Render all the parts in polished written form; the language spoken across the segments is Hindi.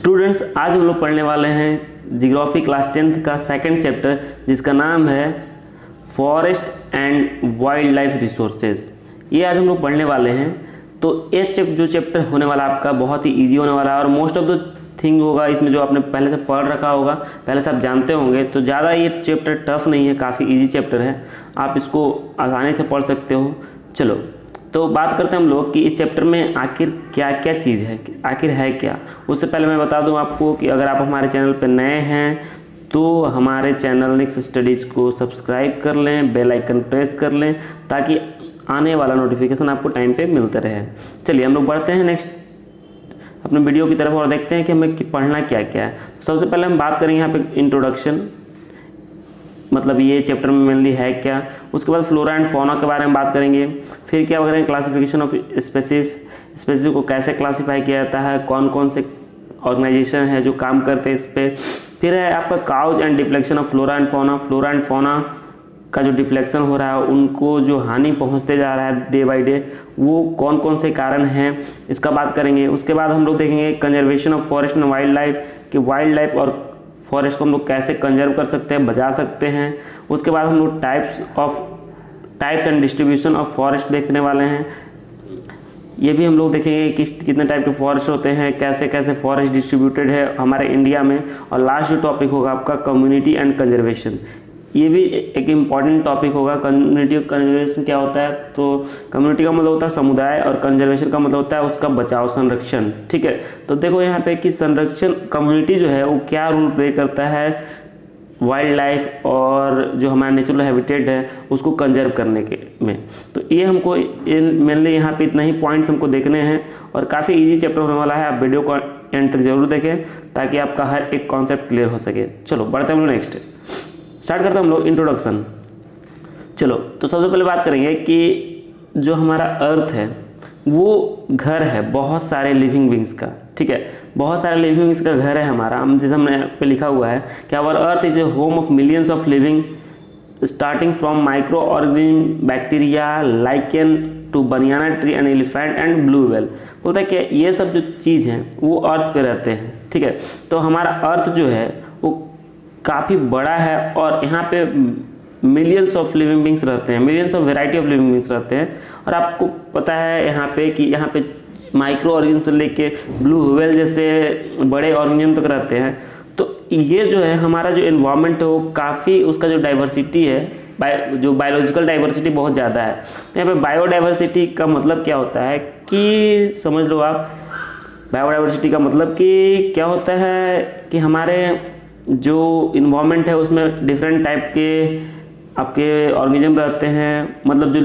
स्टूडेंट्स, आज हम लोग पढ़ने वाले हैं जियोग्राफी क्लास 10th का सेकंड चैप्टर, जिसका नाम है forest and wild life resources. ये आज हम लोग पढ़ने वाले हैं। तो ये जो चैप्टर होने वाला आपका बहुत ही इजी होने वाला है और मोस्ट ऑफ द थिंग होगा इसमें जो आपने पहले से पढ़ रखा होगा, पहले से आप जानते होंगे। तो ज़्यादा ये चैप्टर टफ नहीं है, काफ़ी इजी चैप्टर है, आप इसको आसानी से पढ़ सकते हो। चलो तो बात करते हैं हम लोग कि इस चैप्टर में आखिर क्या क्या चीज़ है, आखिर है क्या। उससे पहले मैं बता दूं आपको कि अगर आप हमारे चैनल पर नए हैं तो हमारे चैनल नेक्स्ट स्टडीज़ को सब्सक्राइब कर लें, बेल आइकन प्रेस कर लें ताकि आने वाला नोटिफिकेशन आपको टाइम पे मिलता रहे। चलिए हम लोग बढ़ते हैं नेक्स्ट अपने वीडियो की तरफ और देखते हैं कि हमें पढ़ना क्या क्या है। सबसे पहले हम बात करेंगे यहाँ पे इंट्रोडक्शन, मतलब ये चैप्टर में मेनली है क्या। उसके बाद फ्लोरा एंड फौना के बारे में बात करेंगे। फिर क्या करेंगे, क्लासिफिकेशन ऑफ स्पेसीज को कैसे क्लासीफाई किया जाता है, कौन कौन से ऑर्गेनाइजेशन है जो काम करते हैं इस पर। फिर है आपका cause and deflection of flora and fauna. Flora and fauna का जो डिफ्लेक्शन हो रहा है, उनको जो हानि पहुंचते जा रहा है डे बाय डे, वो कौन कौन से कारण हैं, इसका बात करेंगे। उसके बाद हम लोग देखेंगे conservation of forest and wild life, कि वाइल्ड लाइफ और फॉरेस्ट को हम लोग कैसे कंजर्व कर सकते हैं, बचा सकते हैं। उसके बाद हम लोग types and distribution of forest देखने वाले हैं। ये भी हम लोग देखेंगे कि कितने टाइप के फॉरेस्ट होते हैं, कैसे कैसे फॉरेस्ट डिस्ट्रीब्यूटेड है हमारे इंडिया में। और लास्ट जो टॉपिक होगा आपका कम्युनिटी एंड कंजर्वेशन, ये भी एक इम्पॉर्टेंट टॉपिक होगा। कम्युनिटी और कंजर्वेशन क्या होता है, तो कम्युनिटी का मतलब होता है समुदाय और कंजर्वेशन का मतलब होता है उसका बचाव, संरक्षण। ठीक है, तो देखो यहाँ पे कि संरक्षण, कम्युनिटी जो है वो क्या रोल प्ले करता है वाइल्ड लाइफ और जो हमारा नेचुरल हैबिटेट है उसको कंजर्व करने के में। तो ये हमको मेनली यहाँ पे इतना ही पॉइंट्स हमको देखने हैं और काफ़ी इजी चैप्टर होने वाला है। आप वीडियो को एंड तक जरूर देखें ताकि आपका हर एक कॉन्सेप्ट क्लियर हो सके। चलो बढ़ते हैं हम लोग नेक्स्ट, स्टार्ट करते हैं हम लोग इंट्रोडक्शन। चलो तो सबसे पहले बात करेंगे कि जो हमारा अर्थ है वो घर है बहुत सारे लिविंग बींग्स का। ठीक है, बहुत सारे लिविंग बींग्स का घर है हमारा। हम जैसे हमने पे लिखा हुआ है कि our earth is a home of millions of living starting from micro organism, bacteria, lichen to banyan tree and elephant and blue whale. बोलता है कि ये सब जो चीज़ हैं वो अर्थ पे रहते हैं। ठीक है, तो हमारा अर्थ जो है वो काफ़ी बड़ा है और यहाँ पे मिलियंस ऑफ लिविंग बींग्स रहते हैं, millions of variety of living beings रहते हैं। और आपको पता है यहाँ पे कि यहाँ पे माइक्रो ऑर्गेनिज्म से लेके ब्लू व्हेल जैसे बड़े ऑर्गेनिज्म तक रहते हैं। तो ये जो है हमारा जो एनवायरनमेंट है वो काफ़ी, उसका जो डाइवर्सिटी है, जो बायोलॉजिकल डाइवर्सिटी बहुत ज़्यादा है। तो यहाँ पे बायोडाइवर्सिटी का मतलब क्या होता है कि समझ लो आप, बायोडाइवर्सिटी का मतलब कि क्या होता है कि हमारे जो इन्वायरमेंट है उसमें डिफरेंट टाइप के आपके ऑर्गेनिज्म रहते हैं। मतलब जो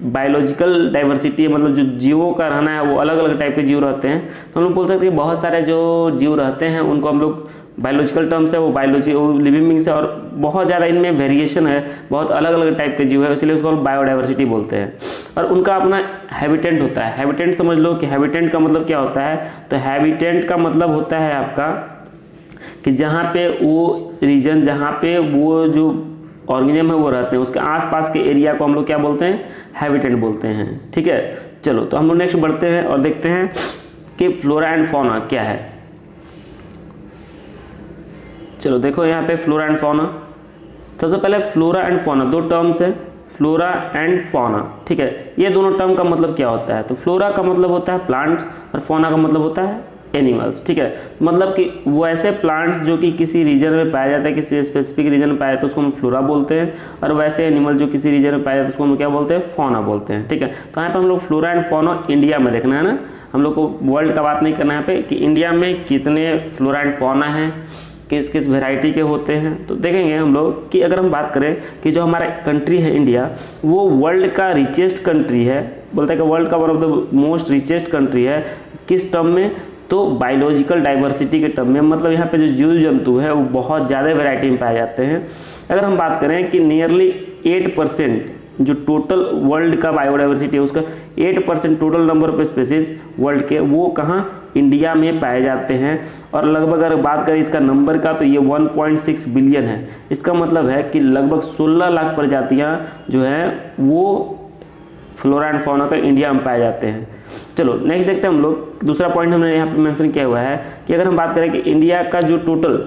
बायोलॉजिकल डाइवर्सिटी है, मतलब जो जीवों का रहना है वो अलग अलग टाइप के जीव रहते हैं। तो हम लोग बोल सकते हैं कि बहुत सारे जो जीव रहते हैं उनको हम लोग बायोलॉजिकल टर्म्स है वो लिविंग बींग्स है और बहुत ज़्यादा इनमें वेरिएशन है, बहुत अलग अलग टाइप के जीव है, इसलिए उसको बायोडाइवर्सिटी बोलते हैं। और उनका अपना हैबिटेंट होता है। हैबिटेंट समझ लो कि हैबिटेंट का मतलब क्या होता है, तो हैबिटेंट का मतलब होता है आपका कि जहाँ पे वो रीजन, जहाँ पे वो जो ऑर्गेनिज्म है वो रहते हैं, उसके आसपास के एरिया को हम लोग क्या बोलते हैं, हैबिटेंट बोलते हैं। ठीक है, चलो तो हम लोग नेक्स्ट बढ़ते हैं और देखते हैं कि फ्लोरा एंड फौना क्या है। चलो देखो यहाँ पे फ्लोरा एंड फौना, सबसे पहले फ्लोरा एंड फौना दो टर्म्स है, फ्लोरा एंड फौना। ठीक है, ये दोनों टर्म का मतलब क्या होता है, तो फ्लोरा का मतलब होता है प्लांट्स और फौना का मतलब होता है एनिमल्स। ठीक है, मतलब कि वो ऐसे प्लांट्स जो कि किसी रीजन में पाया जाता है, किसी स्पेसिफिक रीजन में पाया जाता है उसको हम फ्लोरा बोलते हैं, और वैसे एनिमल जो किसी रीजन में पाया जाता है उसको हम क्या बोलते हैं, फौना बोलते हैं। ठीक है, तो यहाँ पे हम लोग फ्लोरा एंड फौना इंडिया में देखना है ना, हम लोग को वर्ल्ड का बात नहीं करना है यहाँ पे कि इंडिया में कितने फ्लोरा एंड फौना है, किस किस वेराइटी के होते हैं। तो देखेंगे हम लोग कि अगर हम बात करें कि जो हमारा कंट्री है इंडिया, वो वर्ल्ड का रिचेस्ट कंट्री है। बोलते हैं कि वर्ल्ड का one of the most richest country है। किस टर्म में, तो बायोलॉजिकल डाइवर्सिटी के टर्म में, मतलब यहाँ पे जो जीव जंतु है वो बहुत ज़्यादा वैरायटी में पाए जाते हैं। अगर हम बात करें कि नियरली 8% जो टोटल वर्ल्ड का बायोडाइवर्सिटी है उसका 8% total number of species world के वो कहाँ, इंडिया में पाए जाते हैं। और लगभग अगर बात करें इसका नंबर का तो ये 1.6 बिलियन है। इसका मतलब है कि लगभग 16 लाख प्रजातियाँ जो हैं वो फ्लोरा एंड फौना का इंडिया में पाए जाते हैं। चलो नेक्स्ट देखते हैं हम लोग। दूसरा पॉइंट हमने यहाँ पे मेंशन किया हुआ है कि अगर हम बात करें कि इंडिया का जो टोटल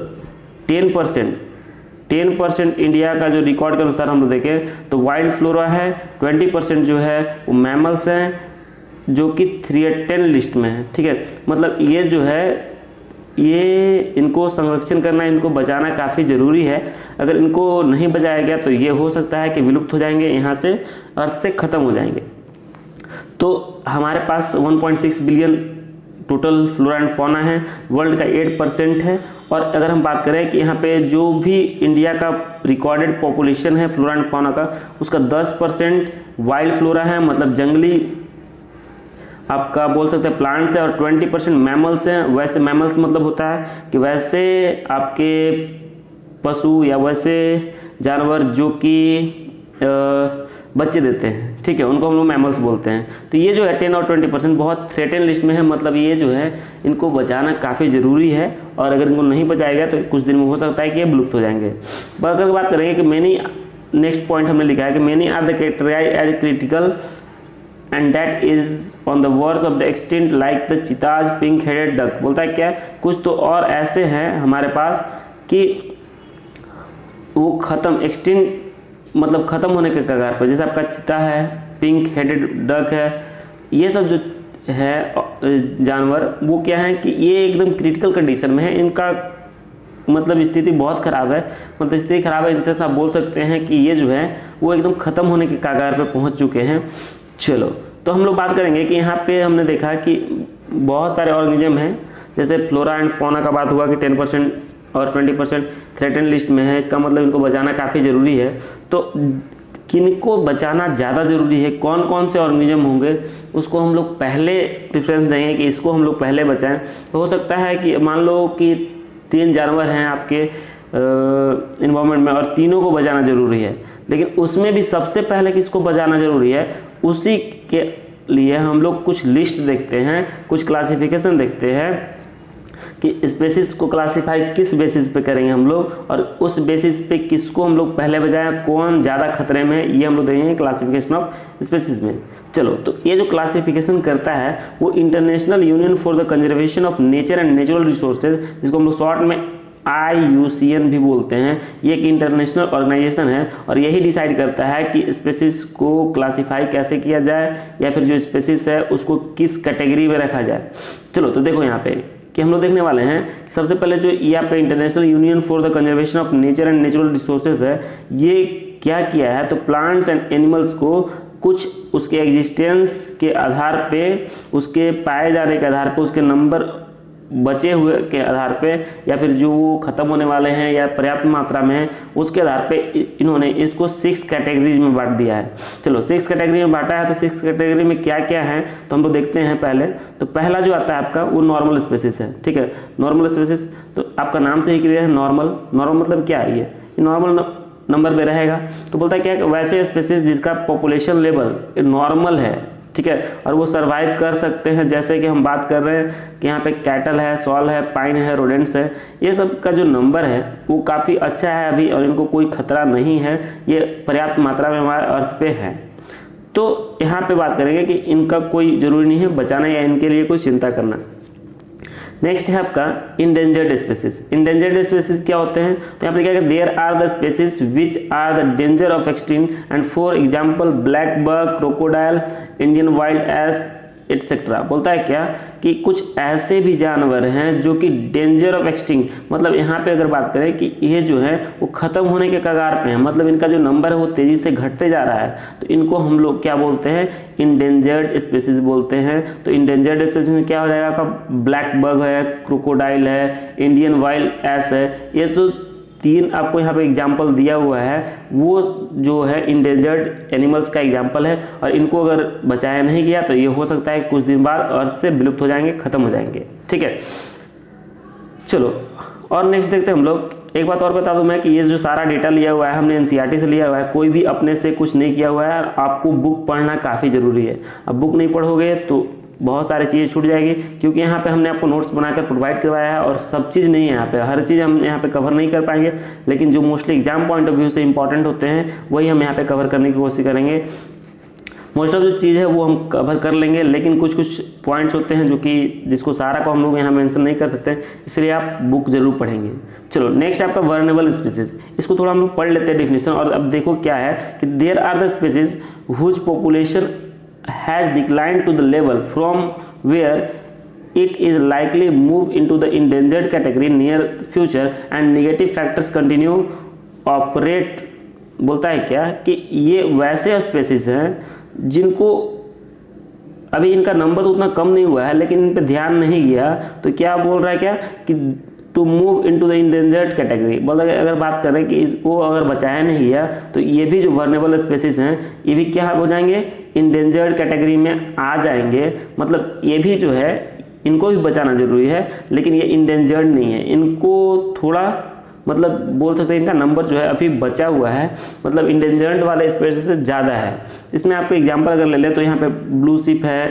10% इंडिया का जो रिकॉर्ड के अनुसार हम लोग देखें तो वाइल्ड फ्लोरा है, 20% जो है वो मैमल्स हैं जो कि 310 लिस्ट में है। ठीक है, मतलब ये जो है ये इनको संरक्षण करना, इनको बचाना काफ़ी ज़रूरी है। अगर इनको नहीं बचाया गया तो ये हो सकता है कि विलुप्त हो जाएंगे, यहाँ से अर्थ से ख़त्म हो जाएंगे। तो हमारे पास 1.6 billion total flora and fauna है, वर्ल्ड का 8% है। और अगर हम बात करें कि यहाँ पे जो भी इंडिया का रिकॉर्डेड पॉपुलेशन है फ्लोरा एंड फौना का, उसका 10% वाइल्ड फ्लोरा है, मतलब जंगली आपका बोल सकते हैं प्लांट्स है, और 20% मैमल्स हैं। वैसे मैमल्स मतलब होता है कि वैसे आपके पशु या वैसे जानवर जो कि बच्चे देते हैं, ठीक है, उनको हम लोग मैमल्स बोलते हैं। तो ये जो है 10 और 20% बहुत थ्रेटन लिस्ट में है, मतलब ये जो है इनको बचाना काफ़ी ज़रूरी है, और अगर इनको नहीं बचाया गया तो कुछ दिन में हो सकता है कि ये विलुप्त हो जाएंगे। पर अगर बात करेंगे कि मैनी, नेक्स्ट पॉइंट हमने लिखा है कि many are the categorized as critical and that is on the verge of the extinct like the cheetahs pink headed duck. बोलता है क्या, कुछ तो और ऐसे हैं हमारे पास कि वो ख़त्म, एक्सटिंक्ट मतलब ख़त्म होने के कगार पर, जैसे आपका चीता है, पिंक हेडेड डक है, ये सब जो है जानवर वो क्या है कि ये एकदम क्रिटिकल कंडीशन में है, इनका मतलब स्थिति बहुत ख़राब है, मतलब स्थिति ख़राब है इनसे आप बोल सकते हैं कि ये जो है वो एकदम ख़त्म होने के कगार पर पहुंच चुके हैं। चलो तो हम लोग बात करेंगे कि यहाँ पे हमने देखा कि बहुत सारे ऑर्गेनिज्म हैं, जैसे फ्लोरा एंड फौना का बात हुआ कि 10% और 20% थ्रेटन लिस्ट में है, इसका मतलब इनको बचाना काफ़ी ज़रूरी है। तो किनको बचाना ज़्यादा ज़रूरी है, कौन कौन से ऑर्गेनिज्म होंगे, उसको हम लोग पहले प्रेफरेंस देंगे कि इसको हम लोग पहले बचाएं। तो हो सकता है कि मान लो कि 3 जानवर हैं आपके इन्वायरमेंट में और तीनों को बचाना ज़रूरी है, लेकिन उसमें भी सबसे पहले किसको बचाना ज़रूरी है, उसी के लिए हम लोग कुछ लिस्ट देखते हैं, कुछ क्लासिफिकेशन देखते हैं कि स्पेसिस को क्लासिफाई किस बेसिस पे करेंगे हम लोग, और उस बेसिस पे किसको हम लोग पहले बजाएं, कौन ज़्यादा खतरे में है, ये हम लोग देखेंगे क्लासिफिकेशन ऑफ स्पेसिस में। चलो तो ये जो क्लासिफिकेशन करता है वो international union for the conservation of nature and natural resources, जिसको हम लोग शॉर्ट में IUCN भी बोलते हैं, ये एक इंटरनेशनल ऑर्गेनाइजेशन है, और यही डिसाइड करता है कि स्पेसिस को क्लासिफाई कैसे किया जाए, या फिर जो स्पेसिस है उसको किस कैटेगरी में रखा जाए। चलो तो देखो यहाँ पे कि हम लोग देखने वाले हैं, सबसे पहले जो यहाँ पे international union for the conservation of nature and natural resources है, ये क्या किया है, तो प्लांट्स एंड एनिमल्स को कुछ उसके एग्जिस्टेंस के आधार पे, उसके पाए जाने के आधार पे, उसके नंबर बचे हुए के आधार पे, या फिर जो वो ख़त्म होने वाले हैं या पर्याप्त मात्रा में है उसके आधार पे इन्होंने इसको 6 कैटेगरीज में बांट दिया है। चलो 6 कैटेगरी में बांटा है, तो 6 कैटेगरी में क्या क्या है तो हम लोग देखते हैं। पहले तो पहला जो आता है आपका वो नॉर्मल स्पेसिस है, ठीक है, नॉर्मल स्पेसिस तो आपका नाम से ही क्लियर है, नॉर्मल। नॉर्मल मतलब क्या है, ये नॉर्मल नंबर में रहेगा। तो बोलता है क्या, वैसे स्पेसिस जिसका पॉपुलेशन लेवल नॉर्मल है, ठीक है, और वो सरवाइव कर सकते हैं, जैसे कि हम बात कर रहे हैं कि यहाँ पे कैटल है, सॉल है, पाइन है, रोडेंट्स है, ये सब का जो नंबर है वो काफ़ी अच्छा है अभी, और इनको कोई खतरा नहीं है, ये पर्याप्त मात्रा में हमारे अर्थ पे है। तो यहाँ पे बात करेंगे कि इनका कोई ज़रूरी नहीं है बचाना या इनके लिए कोई चिंता करना। नेक्स्ट है आपका इंडेंजर्ड स्पेसिस। इंडेंजर्ड स्पेसिस क्या होते हैं, तो यहाँ पे क्या है, there are the species which are the danger of extinct and for example black buck, crocodile, Indian wild ass etcetera. बोलता है क्या कि कुछ ऐसे भी जानवर हैं जो कि डेंजर ऑफ एक्सटिंक्ट, मतलब यहाँ पे अगर बात करें कि ये जो है वो ख़त्म होने के कगार पे हैं, मतलब इनका जो नंबर है वो तेज़ी से घटते जा रहा है, तो इनको हम लोग क्या बोलते हैं, इंडेंजर्ड स्पेसिस बोलते हैं। तो इंडेंजर्ड स्पेसिस में क्या हो जाएगा आपका, ब्लैक बग है, क्रोकोडाइल है, इंडियन वाइल्ड एस है, ये जो 3 आपको यहाँ पे एग्जाम्पल दिया हुआ है वो जो है इंडेंजर्ड एनिमल्स का एग्जाम्पल है, और इनको अगर बचाया नहीं गया तो ये हो सकता है कुछ दिन बाद अर्थ से विलुप्त हो जाएंगे, खत्म हो जाएंगे, ठीक है। चलो और नेक्स्ट देखते हैं हम लोग। एक बात और बता दूं मैं कि ये जो सारा डेटा लिया हुआ है हमने NCERT से लिया हुआ है, कोई भी अपने से कुछ नहीं किया हुआ है, आपको बुक पढ़ना काफ़ी ज़रूरी है। अब बुक नहीं पढ़ोगे तो बहुत सारी चीज़ें छूट जाएगी, क्योंकि यहाँ पे हमने आपको नोट्स बनाकर प्रोवाइड करवाया है, और सब चीज़ नहीं है यहाँ पे, हर चीज़ हम यहाँ पे कवर नहीं कर पाएंगे, लेकिन जो mostly exam point of view से इंपॉर्टेंट होते हैं वही हम यहाँ पे कवर करने की कोशिश करेंगे। मोस्ट ऑफ जो चीज़ है वो हम कवर कर लेंगे, लेकिन कुछ कुछ पॉइंट्स होते हैं जो कि जिसको सारा को हम लोग यहाँ मेंशन नहीं कर सकते, इसलिए आप बुक जरूर पढ़ेंगे। चलो नेक्स्ट आपका वर्नेबल स्पीसीज, इसको थोड़ा हम लोग पढ़ लेते हैं डेफिनेशन। और अब देखो क्या है कि there are the species whose population has declined to the level from where it is likely move into the endangered category near future and negative factors continue operate। बोलता है क्या कि ये वैसे स्पेसीज हैं जिनको अभी इनका नंबर तो उतना कम नहीं हुआ है, लेकिन इन पे ध्यान नहीं गया, तो क्या बोल रहा है क्या कि to move into the endangered category. बोल रहा है अगर बात करें कि इसको अगर बचाया नहीं गया तो ये भी जो वर्नेबल स्पेसीज हैं ये भी क्या हो जाएंगे, इंडेंजर्ड कैटेगरी में आ जाएंगे। मतलब ये भी जो है इनको भी बचाना जरूरी है, लेकिन ये इंडेंजर्ड नहीं है, इनको थोड़ा मतलब बोल सकते हैं इनका नंबर जो है अभी बचा हुआ है, मतलब इंडेंजर्ड वाले स्पीशीज से ज़्यादा है। इसमें आपको एग्जांपल अगर ले लें तो यहाँ पे ब्लू शिप है,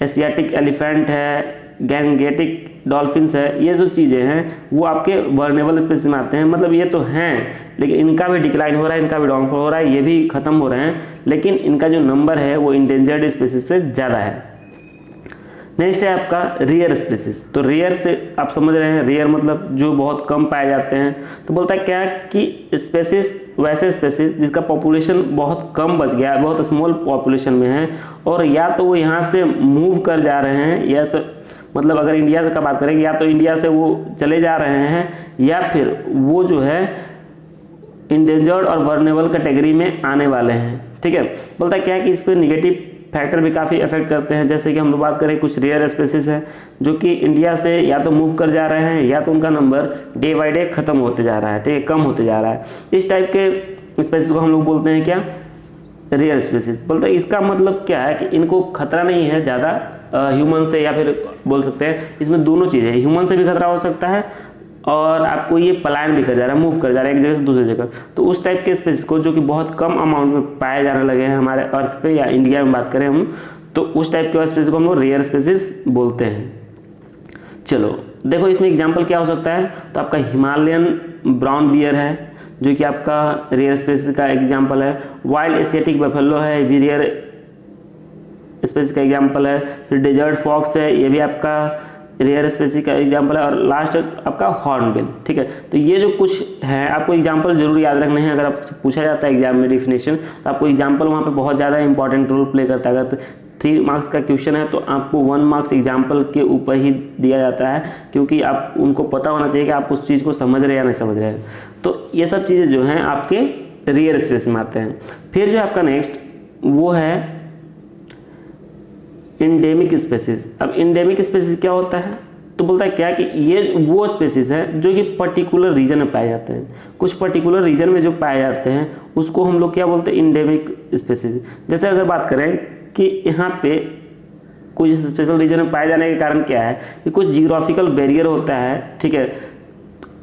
एशियाटिक एलिफेंट है, गैंगेटिक डॉल्फिन्स है, ये जो चीज़ें हैं वो आपके वर्नेबल स्पीशीज में आते हैं। मतलब ये तो हैं लेकिन इनका भी डिक्लाइन हो रहा है, इनका भी डाउनफॉल हो रहा है, ये भी खत्म हो रहे हैं, लेकिन इनका जो नंबर है वो इंडेंजर्ड स्पीशीज से ज़्यादा है। नेक्स्ट है आपका रेयर स्पीसीज। तो रेयर से आप समझ रहे हैं, रेयर मतलब जो बहुत कम पाए जाते हैं। तो बोलता है क्या कि स्पीसीज वैसे स्पीसीज जिसका पॉपुलेशन बहुत कम बच गया, बहुत स्मॉल पॉपुलेशन में है, और या तो वो यहाँ से मूव कर जा रहे हैं, या मतलब अगर इंडिया से का बात करें या तो इंडिया से वो चले जा रहे हैं, या फिर वो जो है इंडेंजर्ड और वर्नेबल कैटेगरी में आने वाले हैं। ठीक है, बोलता है क्या कि इस पर निगेटिव फैक्टर भी काफ़ी इफेक्ट करते हैं। जैसे कि हम लोग बात करें कुछ रेयर स्पीसीज हैं जो कि इंडिया से या तो मूव कर जा रहे हैं, या तो उनका नंबर डे बाय डे खत्म होते जा रहा है, ठीक है, कम होते जा रहा है। इस टाइप के स्पीसीज को हम लोग बोलते हैं क्या, रेयर स्पीसीज। बोलते हैं इसका मतलब क्या है कि इनको खतरा नहीं है ज़्यादा ह्यूमन से, या फिर बोल सकते हैं इसमें दोनों चीज़ें, ह्यूमन से भी खतरा हो सकता है और आपको ये पलायन भी कर जा रहा है, मूव कर जा रहा है एक जगह से दूसरी जगह। तो उस टाइप के स्पीसीज को जो कि बहुत कम अमाउंट में पाए जाने लगे हैं हमारे अर्थ पे या इंडिया में बात करें हम, तो उस टाइप के स्पीसीज को हम लोग रेयर स्पीसीज बोलते हैं। चलो देखो इसमें एग्जाम्पल क्या हो सकता है, तो आपका हिमालयन ब्राउन बियर है जो कि आपका रेयर स्पीसीज का एग्जाम्पल है। वाइल्ड एशियाटिक बफेलो है, ये भी रेयर स्पीसीज का एग्जाम्पल है। फिर डेजर्ट फॉक्स है, ये भी आपका रेयर स्पीसीज का एग्जाम्पल है। और लास्ट आपका हॉर्नबिल। ठीक है, तो ये जो कुछ है आपको एग्जाम्पल जरूर याद रखने हैं। अगर आपसे पूछा जाता है एग्जाम में डेफिनेशन, तो आपको एग्जाम्पल वहाँ पे बहुत ज़्यादा इंपॉर्टेंट रोल प्ले करता है। अगर 3 मार्क्स का क्वेश्चन है तो आपको 1 मार्क्स एग्जाम्पल के ऊपर ही दिया जाता है, क्योंकि आप उनको पता होना चाहिए कि आप उस चीज़ को समझ रहे हैं या नहीं समझ रहे हैं। तो ये सब चीज़ें जो हैं आपके रेयर स्पीसीज में आते हैं। फिर जो आपका नेक्स्ट वो है इंडेमिक स्पीसीज। अब इंडेमिक स्पीसीज क्या होता है, तो बोलता है क्या कि ये वो स्पीसीज है जो कि पर्टिकुलर रीजन में पाए जाते हैं। कुछ पर्टिकुलर रीजन में जो पाए जाते हैं उसको हम लोग क्या बोलते हैं, इंडेमिक स्पीसीज। जैसे अगर बात करें कि यहाँ पे कुछ स्पेशल रीजन में पाए जाने के कारण क्या है कि कुछ जियोग्राफिकल बैरियर होता है, ठीक है,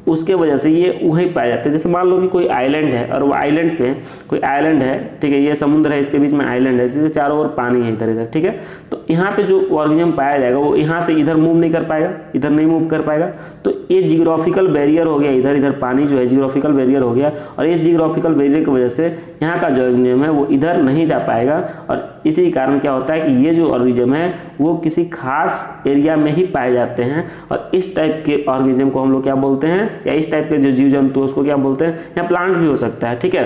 उसके वजह से ये वहीं पाए जाते हैं। जैसे मान लो कि कोई आइलैंड है और वो आइलैंड पे कोई आइलैंड है, ठीक है, ये समुद्र है, इसके बीच में आइलैंड है, जिसके चारों ओर पानी है इधर इधर, ठीक है। तो यहाँ पे जो ऑर्गेनिज्म पाया जाएगा वो यहाँ से इधर मूव नहीं कर पाएगा, इधर नहीं मूव कर पाएगा। तो ये जियोग्राफिकल बैरियर हो गया, इधर इधर पानी जो है जियोग्राफिकल बैरियर हो गया, और इस जियोग्राफिकल बैरियर की वजह से यहाँ का जो ऑर्गेनिज्म है वो इधर नहीं जा पाएगा। और इसी कारण क्या होता है कि ये जो ऑर्गेनिज्म है वो किसी खास एरिया में ही पाए जाते हैं। और इस टाइप के ऑर्गेनिज्म को हम लोग क्या बोलते हैं, या इस टाइप के जो जीव जंतु उसको क्या बोलते हैं, या प्लांट भी हो सकता है, ठीक है,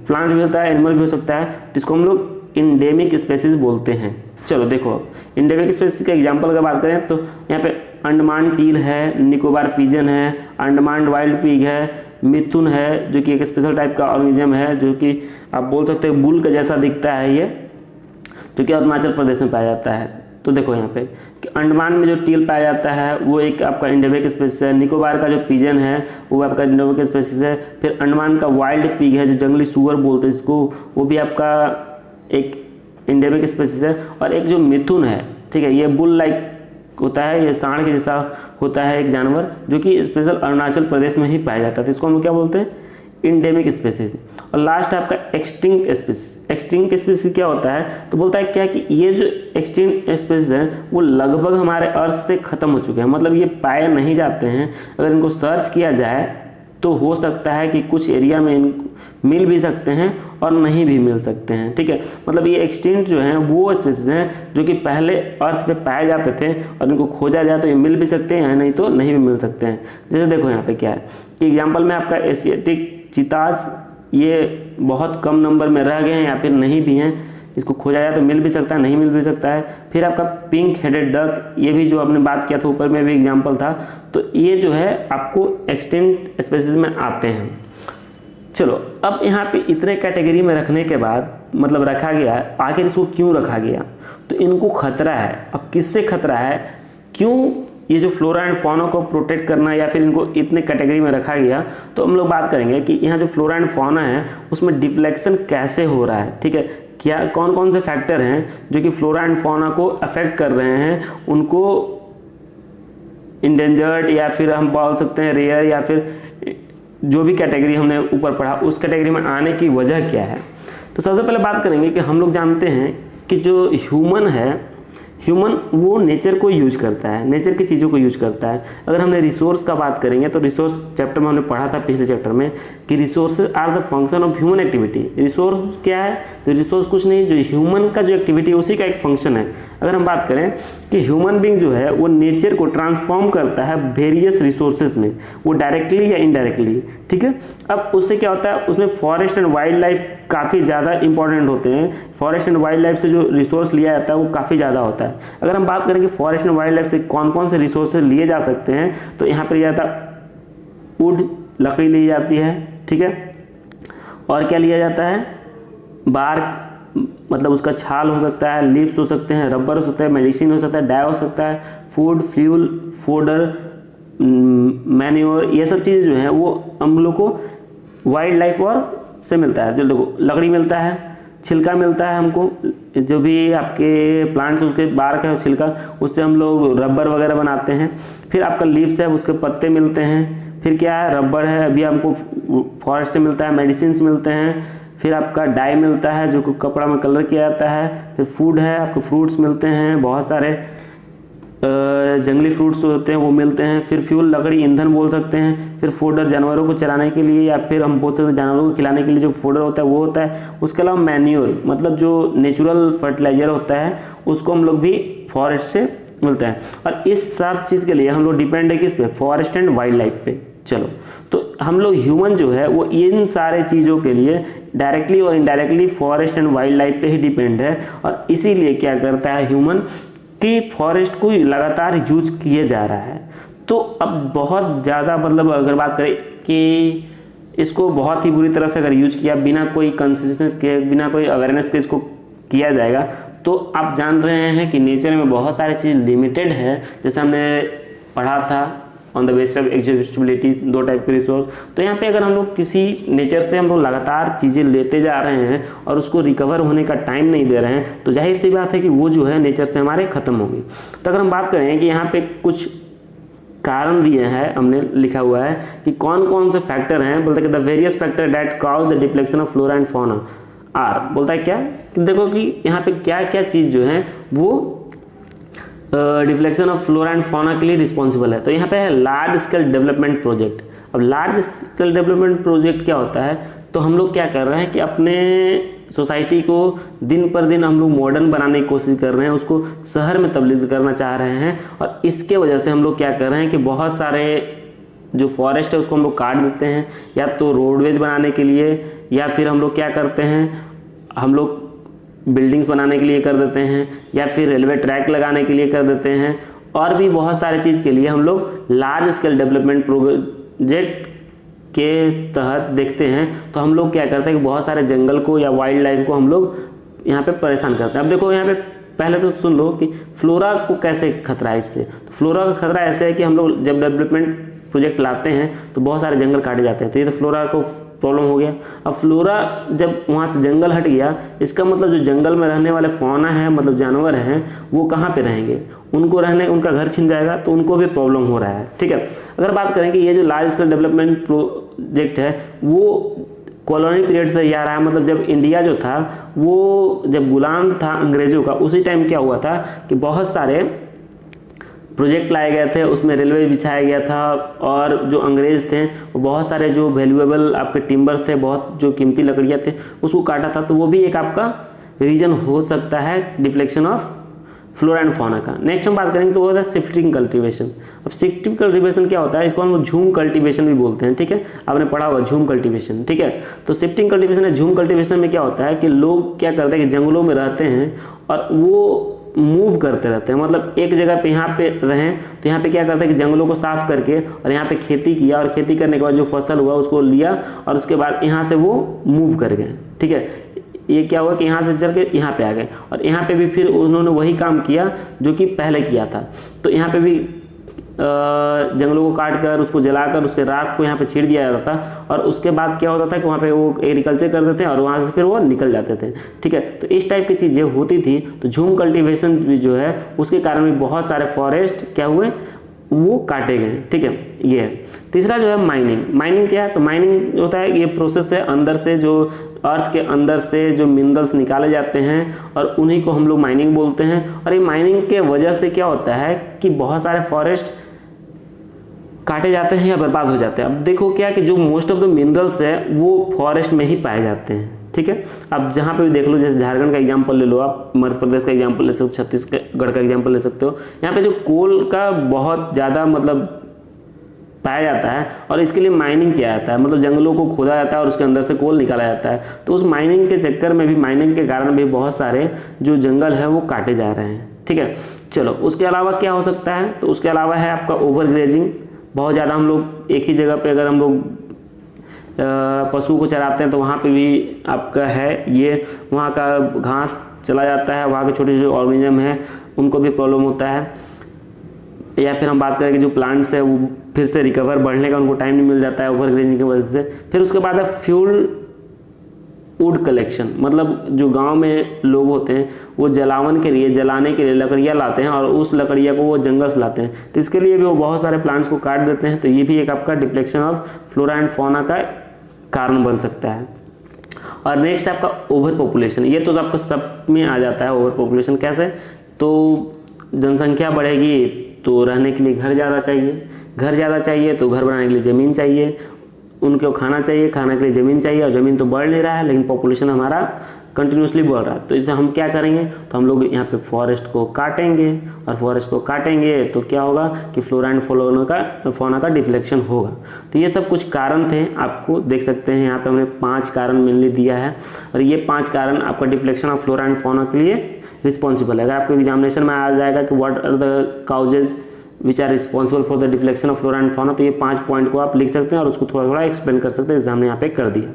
प्लांट भी होता है, एनिमल भी हो सकता है, जिसको हम लोग इंडेमिक स्पीसीज बोलते हैं। चलो देखो इंडेमिक स्पीसीज का एग्जांपल अगर बात करें तो यहाँ पे अंडमान टील है, निकोबार पिजन है, अंडमान वाइल्ड पिग है, मिथुन है जो कि एक स्पेशल टाइप का ऑर्गेनिज्म है जो कि आप बोल सकते हैं बुल का जैसा दिखता है, ये जो कि अरुणाचल प्रदेश में पाया जाता है। तो देखो यहाँ पे कि अंडमान में जो टील पाया जाता है वो एक आपका इंडेमिक स्पीसीज है। निकोबार का जो पिजन है वो आपका इंडेमिक स्पीसीज है। फिर अंडमान का वाइल्ड पिग है जो जंगली सुअर बोलते हैं इसको, वो भी आपका एक इंडेमिक स्पीसीज है। और एक जो मिथुन है, ठीक है, ये बुल लाइक होता है, ये सांड के जैसा होता है एक जानवर जो कि स्पेशल अरुणाचल प्रदेश में ही पाया जाता है। तो इसको हम क्या बोलते हैं, इंडेमिक स्पीसीज। और लास्ट आपका एक्सटिंक्ट स्पीसीज। एक्सटिंक्ट स्पीसीज क्या होता है, तो बोलता है क्या कि ये जो एक्सटिंक्ट स्पीसीज हैं वो लगभग हमारे अर्थ से खत्म हो चुके हैं, मतलब ये पाए नहीं जाते हैं। अगर इनको सर्च किया जाए तो हो सकता है कि कुछ एरिया में मिल भी सकते हैं और नहीं भी मिल सकते हैं। ठीक है, मतलब ये एक्सटिंक्ट जो हैं वो स्पीसीज हैं जो कि पहले अर्थ पे पाए जाते थे और इनको खोजा जाए तो ये मिल भी सकते हैं, नहीं तो नहीं भी मिल सकते हैं। जैसे देखो यहाँ पे क्या है कि एग्जाम्पल में आपका एशियाटिक चीताज ये बहुत कम नंबर में रह गए हैं या फिर नहीं भी हैं, इसको खोजा जाए तो मिल भी सकता है, नहीं मिल भी सकता है। फिर आपका पिंक हेडेड डक, ये भी जो आपने बात किया था ऊपर में भी एग्जाम्पल था, तो ये जो है आपको एक्सटिंक्ट स्पीसीज में आते हैं। चलो अब यहाँ पे इतने कैटेगरी में रखने के बाद मतलब रखा गया है, आखिर इसको क्यों रखा गया, तो इनको खतरा है। अब किससे खतरा है, क्यों ये जो फ्लोरा एंड फौना को प्रोटेक्ट करना या फिर इनको इतने कैटेगरी में रखा गया, तो हम लोग बात करेंगे कि यहाँ जो फ्लोरा एंड फौना है उसमें डिफ्लेक्शन कैसे हो रहा है। ठीक है, क्या कौन कौन से फैक्टर हैं जो कि फ्लोरा एंड फौना को अफेक्ट कर रहे हैं, उनको इंडेंजर्ड या फिर हम बोल सकते हैं रेयर या फिर जो भी कैटेगरी हमने ऊपर पढ़ा उस कैटेगरी में आने की वजह क्या है। तो सबसे पहले बात करेंगे कि हम लोग जानते हैं कि जो ह्यूमन है, ह्यूमन वो नेचर को यूज करता है, नेचर की चीज़ों को यूज करता है। अगर हमने रिसोर्स का बात करेंगे तो रिसोर्स चैप्टर में हमने पढ़ा था पिछले चैप्टर में कि resources are the function of human activity. Resource क्या है, तो रिसोर्स कुछ नहीं, जो ह्यूमन का जो एक्टिविटी है उसी का एक फंक्शन है। अगर हम बात करें कि ह्यूमन बींग जो है वो नेचर को ट्रांसफॉर्म करता है वेरियस रिसोर्सेज में, वो डायरेक्टली या इनडायरेक्टली। ठीक है, अब उससे क्या होता है, उसमें फॉरेस्ट एंड वाइल्ड लाइफ काफ़ी ज़्यादा इंपॉर्टेंट होते हैं। फॉरेस्ट एंड वाइल्ड लाइफ से जो रिसोर्स लिया जाता है वो काफ़ी ज़्यादा होता है। अगर हम बात करें कि फॉरेस्ट एंड वाइल्ड लाइफ से कौन कौन से रिसोर्सेज लिए जा सकते हैं, तो यहाँ पर लिया जाता है वुड, लकड़ी ली जाती है। ठीक है, और क्या लिया जाता है, बार्क मतलब उसका छाल हो सकता है, लीव्स हो सकते हैं, रबर हो सकता है, मेडिसिन हो सकता है, डाई हो सकता है, फूड, फ्यूल, फोडर, मैन्योर, ये सब चीज़ें जो हैं वो हम लोग को वाइल्ड लाइफ और से मिलता है। जो देखो लकड़ी मिलता है, छिलका मिलता है हमको, जो भी आपके प्लांट्स उसके बार्क है छिलका, उससे हम लोग रबर वगैरह बनाते हैं। फिर आपका लीव्स है, उसके पत्ते मिलते हैं। फिर क्या है, रबर है, अभी हमको फॉरेस्ट से मिलता है, मेडिसिन मिलते हैं। फिर आपका डाई मिलता है जो कपड़ा में कलर किया जाता है। फिर फूड है, आपको फ्रूट्स मिलते हैं, बहुत सारे जंगली फ्रूट्स होते हैं वो मिलते हैं। फिर फ्यूल, लकड़ी, ईंधन बोल सकते हैं। फिर फोडर, जानवरों को चराने के लिए या फिर हम बोल सकते हैं जानवरों को खिलाने के लिए जो फोडर होता है वो होता है। उसके अलावा मैन्योर मतलब जो नेचुरल फर्टिलाइजर होता है उसको हम लोग भी फॉरेस्ट से मिलता है। और इस सब चीज़ के लिए हम लोग डिपेंड है किस पे, फॉरेस्ट एंड वाइल्ड लाइफ पे। चलो तो हम लोग ह्यूमन जो है वो इन सारे चीज़ों के लिए डायरेक्टली और indirectly forest and wild life पे ही डिपेंड है। और इसीलिए क्या करता है ह्यूमन कि फॉरेस्ट को लगातार यूज किए जा रहा है। तो अब बहुत ज़्यादा मतलब अगर बात करें कि इसको बहुत ही बुरी तरह से अगर यूज किया बिना कोई कंसिस्टेंस के, बिना कोई अवेयरनेस के इसको किया जाएगा, तो आप जान रहे हैं कि नेचर में बहुत सारी चीज़ लिमिटेड है। जैसे हमने पढ़ा था ऑन द बेसिस ऑफ एग्जिस्टिबिलिटी, दो टाइप के रिसोर्स। तो यहाँ पे अगर हम लोग किसी नेचर से हम लोग लगातार चीज़ें लेते जा रहे हैं और उसको रिकवर होने का टाइम नहीं दे रहे हैं, तो जाहिर सी बात है कि वो जो है नेचर से हमारे ख़त्म होगी। तो अगर हम बात करें कि यहाँ पे कुछ कारण दिए हैं, हमने लिखा हुआ है कि कौन कौन से फैक्टर हैं। बोलते हैं कि the various factor that cause the depletion of flora and fauna are, बोलता है क्या कि देखो कि यहाँ पे क्या क्या चीज़ जो है वो deflection of flora and fauna के लिए रिस्पॉन्सिबल है। तो यहाँ पे है लार्ज स्केल डेवलपमेंट प्रोजेक्ट। अब लार्ज स्केल डेवलपमेंट प्रोजेक्ट क्या होता है, तो हम लोग क्या कर रहे हैं कि अपने सोसाइटी को दिन पर दिन हम लोग मॉडर्न बनाने की कोशिश कर रहे हैं, उसको शहर में तब्दील करना चाह रहे हैं। और इसके वजह से हम लोग क्या कर रहे हैं कि बहुत सारे जो फॉरेस्ट है उसको हम लोग काट देते हैं, या तो रोडवेज बनाने के लिए, या फिर हम लोग क्या करते हैं, हम लोग बिल्डिंग्स बनाने के लिए कर देते हैं, या फिर रेलवे ट्रैक लगाने के लिए कर देते हैं, और भी बहुत सारे चीज़ के लिए हम लोग लार्ज स्केल डेवलपमेंट प्रोजेक्ट के तहत देखते हैं। तो हम लोग क्या करते हैं कि बहुत सारे जंगल को या वाइल्ड लाइफ को हम लोग यहाँ पे परेशान करते हैं। अब देखो यहाँ पे पहले तो सुन लो कि फ्लोरा को कैसे खतरा है इससे। तो फ्लोरा का खतरा ऐसे है कि हम लोग जब डेवलपमेंट प्रोजेक्ट लाते हैं तो बहुत सारे जंगल काटे जाते हैं, तो ये तो फ्लोरा को प्रॉब्लम हो गया। अब फ्लोरा जब वहाँ से जंगल हट गया, इसका मतलब जो जंगल में रहने वाले फौना है मतलब जानवर हैं वो कहाँ पे रहेंगे, उनको रहने, उनका घर छिन जाएगा, तो उनको भी प्रॉब्लम हो रहा है। ठीक है, अगर बात करें कि ये जो लार्ज स्केल डेवलपमेंट प्रोजेक्ट है वो कॉलोनी पीरियड से ही आ रहा है। मतलब जब इंडिया जो था वो जब गुलाम था अंग्रेजों का, उसी टाइम क्या हुआ था कि बहुत सारे प्रोजेक्ट लाए गए थे, उसमें रेलवे बिछाया गया था और जो अंग्रेज़ थे वो बहुत सारे जो वैल्यूएबल आपके टिम्बर्स थे, बहुत जो कीमती लकड़ियाँ थे उसको काटा था, तो वो भी एक आपका रीजन हो सकता है deflection of flora and fauna का। नेक्स्ट हम बात करेंगे तो वो होता है शिफ्टिंग कल्टीवेशन। अब शिफ्टिंग कल्टीवेशन क्या होता है, इसको हम लोग झूम कल्टीवेशन भी बोलते हैं, ठीक है, आपने पढ़ा होगा झूम कल्टीवेशन, ठीक है। तो शिफ्टिंग कल्टीवेशन है, झूम कल्टीवेशन में क्या होता है कि लोग क्या करते हैं कि जंगलों में रहते हैं और वो मूव करते रहते हैं, मतलब एक जगह पे यहाँ पे रहें तो यहाँ पे क्या करते हैं कि जंगलों को साफ करके और यहाँ पे खेती किया और खेती करने के बाद जो फसल हुआ उसको लिया और उसके बाद यहाँ से वो मूव कर गए, ठीक है। ये क्या हुआ कि यहाँ से चल के यहाँ पे आ गए और यहाँ पे भी फिर उन्होंने वही काम किया जो कि पहले किया था। तो यहाँ पे भी जंगलों को काट कर उसको जलाकर उसके राख को यहाँ पे छीड़ दिया जाता था और उसके बाद क्या होता था कि वहाँ पे वो एग्रीकल्चर करते थे और वहाँ से फिर वो निकल जाते थे, ठीक है। तो इस टाइप की चीज़ें होती थी। तो झूम कल्टीवेशन भी जो है उसके कारण भी बहुत सारे फॉरेस्ट क्या हुए, वो काटे गए, ठीक है। ये है। तीसरा जो है माइनिंग। माइनिंग क्या है, तो माइनिंग होता है ये प्रोसेस है अंदर से जो अर्थ के अंदर से जो मिनरल्स निकाले जाते हैं और उन्हीं को हम लोग माइनिंग बोलते हैं। और ये माइनिंग के वजह से क्या होता है कि बहुत सारे फॉरेस्ट काटे जाते हैं या बर्बाद हो जाते हैं। अब देखो क्या कि जो मोस्ट ऑफ द मिनरल्स है वो फॉरेस्ट में ही पाए जाते हैं, ठीक है। अब जहाँ पे भी देख लो, जैसे झारखंड का एग्जांपल ले लो, आप मध्य प्रदेश का एग्जांपल ले सकते हो, छत्तीसगढ़ का एग्जांपल ले सकते हो। यहाँ पे जो कोल का बहुत ज़्यादा मतलब पाया जाता है और इसके लिए माइनिंग किया जाता है, मतलब जंगलों को खोदा जाता है और उसके अंदर से कोल निकाला जाता है। तो उस माइनिंग के चक्कर में भी, माइनिंग के कारण भी बहुत सारे जो जंगल है वो काटे जा रहे हैं, ठीक है। चलो उसके अलावा क्या हो सकता है, तो उसके अलावा है आपका ओवर ग्रेजिंग। बहुत ज़्यादा हम लोग एक ही जगह पे अगर हम लोग पशु को चराते हैं तो वहाँ पे भी आपका है ये, वहाँ का घास चला जाता है, वहाँ के छोटे छोटे ऑर्गेनिज्म हैं उनको भी प्रॉब्लम होता है। या फिर हम बात करें कि जो प्लांट्स है वो फिर से रिकवर बढ़ने का उनको टाइम नहीं मिल जाता है ओवर ग्रेजिंग की वजह से। फिर उसके बाद है फ्यूल वुड कलेक्शन, मतलब जो गांव में लोग होते हैं वो जलावन के लिए, जलाने के लिए लकड़ियाँ लाते हैं और उस लकड़ियाँ को वो जंगल से लाते हैं, तो इसके लिए भी वो बहुत सारे प्लांट्स को काट देते हैं। तो ये भी एक आपका deflection of flora and fauna का कारण बन सकता है। और नेक्स्ट आपका ओवर पॉपुलेशन। ये तो आपका सब में आ जाता है। ओवर पॉपुलेशन कैसे, तो जनसंख्या बढ़ेगी तो रहने के लिए घर ज़्यादा चाहिए, घर ज़्यादा चाहिए तो घर बनाने के लिए ज़मीन चाहिए, उनको खाना चाहिए, खाने के लिए ज़मीन चाहिए, और ज़मीन तो बढ़ नहीं रहा है लेकिन पॉपुलेशन हमारा कंटिन्यूसली बढ़ रहा है। तो इसे हम क्या करेंगे, तो हम लोग यहाँ पे फॉरेस्ट को काटेंगे और फॉरेस्ट को काटेंगे तो क्या होगा कि फ्लोरा एंड फौना का डिफ्लेक्शन होगा। तो ये सब कुछ कारण थे, आपको देख सकते हैं यहाँ पे हमने 5 कारण मेनली दिया है और ये 5 कारण आपका deflection of flora and fauna के लिए रिस्पॉन्सिबल है। अगर आपको एग्जामिनेशन में आ जाएगा कि what are the causes which are responsible for the deflection of flora and fauna, तो ये 5 पॉइंट को आप लिख सकते हैं और उसको थोड़ा थोड़ा एक्सप्लेन कर सकते हैं, जैसे हमने यहाँ पे कर दिया।